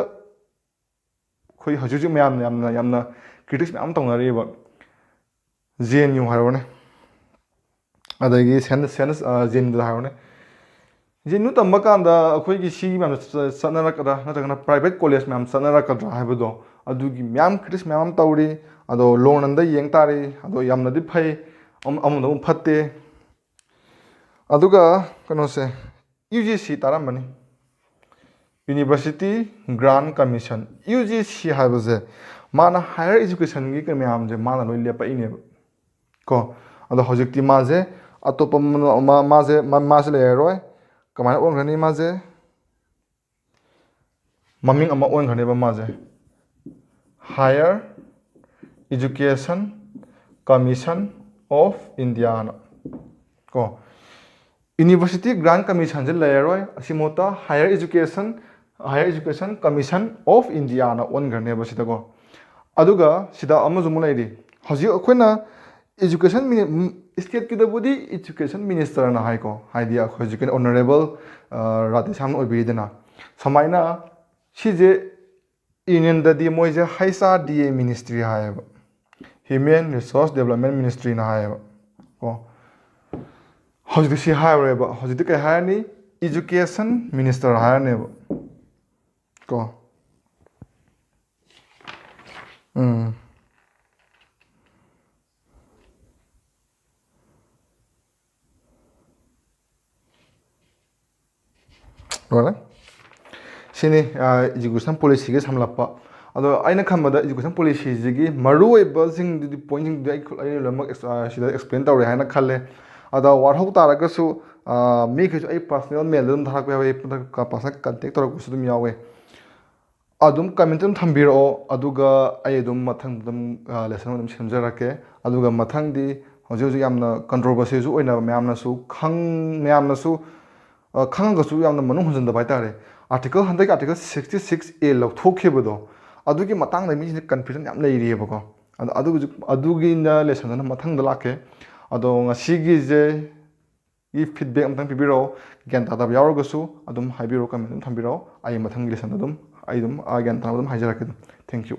ꯑꯩꯈꯣꯏ ꯍꯧꯖꯤꯛ ꯃꯌꯥꯝꯅ ꯌꯥꯝꯅ ꯀ꯭ꯔꯤꯇꯤꯛꯁ ꯃꯌꯥꯝ ꯇꯧꯅꯔꯤꯕ JNU ꯍꯥꯏꯔꯣꯅꯦ ꯑꯗꯒꯤ JNUꯗ ꯍꯥꯏꯔꯣꯅꯦ JNU ꯇꯝꯕ ꯀꯥꯟꯗ ꯑꯩꯈꯣꯏꯒꯤ ꯁꯤꯒꯤ ꯃꯌꯥꯝꯗ ꯆꯠꯅꯔꯛꯀꯗ꯭ꯔꯥ ꯅꯠꯇ꯭ꯔꯒꯅ ꯄ꯭ꯔꯥꯏꯚꯦꯠ ꯀꯣꯂꯦꯖ ꯃꯌꯥꯝ ꯆꯠꯅꯔꯛꯀꯗ꯭ꯔꯥ ꯍꯥꯏꯕꯗꯣ ꯑꯗꯨꯒꯤ ꯃꯌꯥꯝ ꯀ꯭ꯔꯤꯇꯤꯛꯁ ꯃꯌꯥꯝ ꯑꯃ ꯇꯧꯔꯤ ꯑꯗꯣ ꯂꯣꯡ ꯔꯟꯗ ꯌꯦꯡ ꯇꯥꯔꯤ ꯑꯗꯣ ꯌꯥꯝꯅꯗꯤ ꯐꯩ ꯑꯃꯗ ꯑꯃꯨꯛ ꯐꯠꯇꯦ ꯑꯗꯨꯒ ꯀꯩꯅꯣꯁꯦ UGC ꯇꯥꯔꯝꯕꯅꯤ ꯌꯨꯅꯤꯚꯔꯁꯤꯇꯤ ꯒ꯭ꯔꯥꯟ ꯀꯃꯤꯁꯟ UGC ꯍꯥꯏꯕꯁꯦ ꯃꯥꯅ ꯍꯥꯌꯔ ꯏꯖꯨꯀꯦꯁꯟꯒꯤ ꯃꯌꯥꯝꯁꯦ ꯃꯥꯅ ꯂꯣꯏ ꯂꯦꯞꯄꯛꯏꯅꯦꯕ ꯀꯣ ꯑꯗꯣ ꯍꯧꯖꯤꯛꯇꯤ ꯃꯥꯁꯦ ꯑꯇꯣꯞꯄ ꯃꯥꯁꯦ ꯂꯩꯔꯔꯣꯏ ꯀꯃꯥꯏꯅ ꯑꯣꯟꯈ꯭ꯔꯅꯤ ꯃꯥꯁꯦ ꯃꯃꯤꯡ ꯑꯃ ꯑꯣꯟꯈ꯭ꯔꯅꯦꯕ ꯃꯥꯁꯦ ꯍꯥꯌꯔ ꯏꯖꯨꯀꯦꯁꯟ ꯀꯃꯤꯁꯟ ꯑꯣꯐ ꯏꯟꯗꯤꯌꯥꯅ ꯀꯣ ꯌꯨꯅꯤꯚꯔꯁꯤꯇꯤ ꯒ꯭ꯔꯥꯟ ꯀꯃꯤꯁꯟꯁꯦ ꯂꯩꯔꯔꯣꯏ ꯑꯁꯤꯃꯨꯠꯇ ꯍꯥꯌꯔ ꯏꯖꯨꯀꯦꯁꯟ ꯀꯃꯤꯁꯟ ꯑꯣꯐ ꯏꯟꯗꯤꯌꯥꯅ ꯑꯣꯟꯈ꯭ꯔꯅꯦꯕ ꯁꯤꯗꯀꯣ ꯑꯗꯨꯒ ꯁꯤꯗ ꯑꯃꯁꯨ ꯑꯃꯨꯛ ꯂꯩꯔꯤ ꯍꯧꯖꯤꯛ ꯑꯩꯈꯣꯏꯅ ꯏꯖꯨꯀꯦꯁꯟ ꯏꯁꯇꯦꯠꯀꯤꯗꯕꯨꯗꯤ ꯏꯖꯨꯀꯦꯁꯟ ꯃꯤꯅꯤꯁꯇꯔꯅ ꯍꯥꯏꯀꯣ ꯍꯥꯏꯗꯤ ꯑꯩꯈꯣꯏ ꯍꯧꯖꯤꯛꯀꯤ ꯑꯣꯅꯔꯦꯕꯜ ꯔꯥꯙꯦꯁ꯭ꯌꯥꯝꯅ ꯑꯣꯏꯕꯤꯔꯤꯗꯅ ꯁꯨꯃꯥꯏꯅ ꯁꯤꯁꯦ ꯌꯨꯅꯤꯌꯟꯗꯗꯤ ꯃꯣꯏꯁꯦ HRDA ꯃꯤꯅꯤꯁꯇ꯭ꯔꯤ ꯍꯥꯏꯌꯦꯕ ꯍ꯭ꯌꯨꯃꯦꯟ ꯔꯤꯁꯣꯔꯁ ꯗꯦꯕꯂꯞꯃꯦꯟ ꯃꯤꯅꯤꯁꯇ꯭ꯔꯤꯅ ꯍꯥꯏꯌꯦꯕ ꯀꯣ ꯍꯧꯖꯤꯛꯇꯤ ꯁꯤ ꯍꯥꯏꯔꯣꯏꯕ ꯍꯧꯖꯤꯛꯇꯤ ꯀꯩ ꯍꯥꯏꯔꯅꯤ ꯏꯖꯨꯀꯦꯁꯟ ꯃꯤꯅꯤꯁꯇꯔ ꯍꯥꯏꯔꯅꯦꯕ ꯀꯣ ꯂꯣꯏꯔꯦ ꯁꯤꯅꯤ ꯏꯖꯨꯀꯦꯁꯟ ꯄꯣꯂꯤꯁꯤꯒꯤ ꯁꯝꯂꯞꯄ ꯑꯗꯣ ꯑꯩꯅ ꯈꯟꯕꯗ ꯏꯖꯨꯀꯦꯁꯟ ꯄꯣꯂꯤꯁꯤꯁꯤꯒꯤ ꯃꯔꯨꯑꯣꯏꯕꯁꯤꯡꯗꯨꯗꯤ ꯄꯣꯏꯟꯁꯤꯡꯗꯨꯗꯤ ꯑꯩ ꯂꯣꯏꯅꯃꯛ ꯁꯤꯗ ꯑꯦꯛꯁꯄ꯭ꯂꯦꯟ ꯇꯧꯔꯦ ꯍꯥꯏꯅ ꯈꯜꯂꯦ ꯑꯗꯣ ꯋꯥꯠꯍꯧ ꯇꯥꯔꯒꯁꯨ ꯃꯤꯈꯩꯁꯨ ꯑꯩ ꯄꯥꯔꯁꯣꯅꯦꯜ ꯃꯦꯜꯗ ꯑꯗꯨꯝ ꯊꯥꯔꯛꯄ ꯌꯥꯎꯋꯤ ꯄꯥꯔꯁꯣꯅꯦꯜ ꯀꯟꯇꯦꯛ ꯇꯧꯔꯛꯄꯁꯨ ꯑꯗꯨꯝ ꯌꯥꯎꯋꯦ ꯑꯗꯨꯝ ꯀꯃꯦꯟꯇ ꯑꯗꯨꯝ ꯊꯝꯕꯤꯔꯛꯑꯣ ꯑꯗꯨꯒ ꯑꯩ ꯑꯗꯨꯝ ꯃꯊꯪ ꯑꯗꯨꯝ ꯂꯦꯁꯟ ꯑꯗꯨꯝ ꯁꯦꯝꯖꯔꯛꯀꯦ ꯑꯗꯨꯒ ꯃꯊꯪꯗꯤ ꯍꯧꯖꯤꯛ ꯌꯥꯝꯅ ꯀꯟꯇ꯭ꯔꯣꯚꯔꯁꯤꯁꯨ ꯑꯣꯏꯅꯕ ꯃꯌꯥꯝꯅꯁꯨ ꯈꯪꯉꯒꯁꯨ ꯌꯥꯝꯅ ꯃꯅꯨꯡ ꯍꯟꯖꯤꯟꯗꯕ ꯍꯥꯏꯇꯥꯔꯦ ꯍꯟꯗꯛꯀꯤ ꯑꯥꯔꯇꯤꯀꯜ 66A ꯂꯧꯊꯣꯛꯈꯤꯕꯗꯣ ꯑꯗꯨꯒꯤ ꯃꯇꯥꯡꯗ ꯃꯤꯁꯤꯡꯁꯦ ꯀꯟꯐ꯭ꯌꯨꯖꯟ ꯌꯥꯝ ꯂꯩꯔꯤꯑꯕꯀꯣ ꯑꯗꯣ ꯑꯗꯨꯒꯤꯅ ꯂꯦꯁꯟꯗꯨꯅ ꯃꯊꯪꯗ ꯂꯥꯛꯀꯦ ꯑꯗꯣ ꯉꯁꯤꯒꯤꯁꯦ ꯐꯤꯗꯕꯦꯛ ꯑꯝꯇꯪ ꯄꯤꯕꯤꯔꯛꯑꯣ ꯒ꯭ꯌꯥꯟ ꯇꯥꯗꯕ ꯌꯥꯎꯔꯒꯁꯨ ꯑꯗꯨꯝ ꯍꯥꯏꯕꯤꯔꯛꯑꯣ ꯀꯃꯦꯟ ꯑꯗꯨꯝ ꯊꯝꯕꯤꯔꯛꯑꯣ ꯑꯩ ꯃꯊꯪꯒꯤ ꯂꯦꯁꯟꯗ ꯑꯗꯨꯝ ꯒ꯭ꯌꯥꯟ ꯇꯥꯅꯕ ꯑꯗꯨꯝ ꯍꯥꯏꯖꯔꯛꯀꯦ ꯊꯦꯡꯛ ꯌꯨ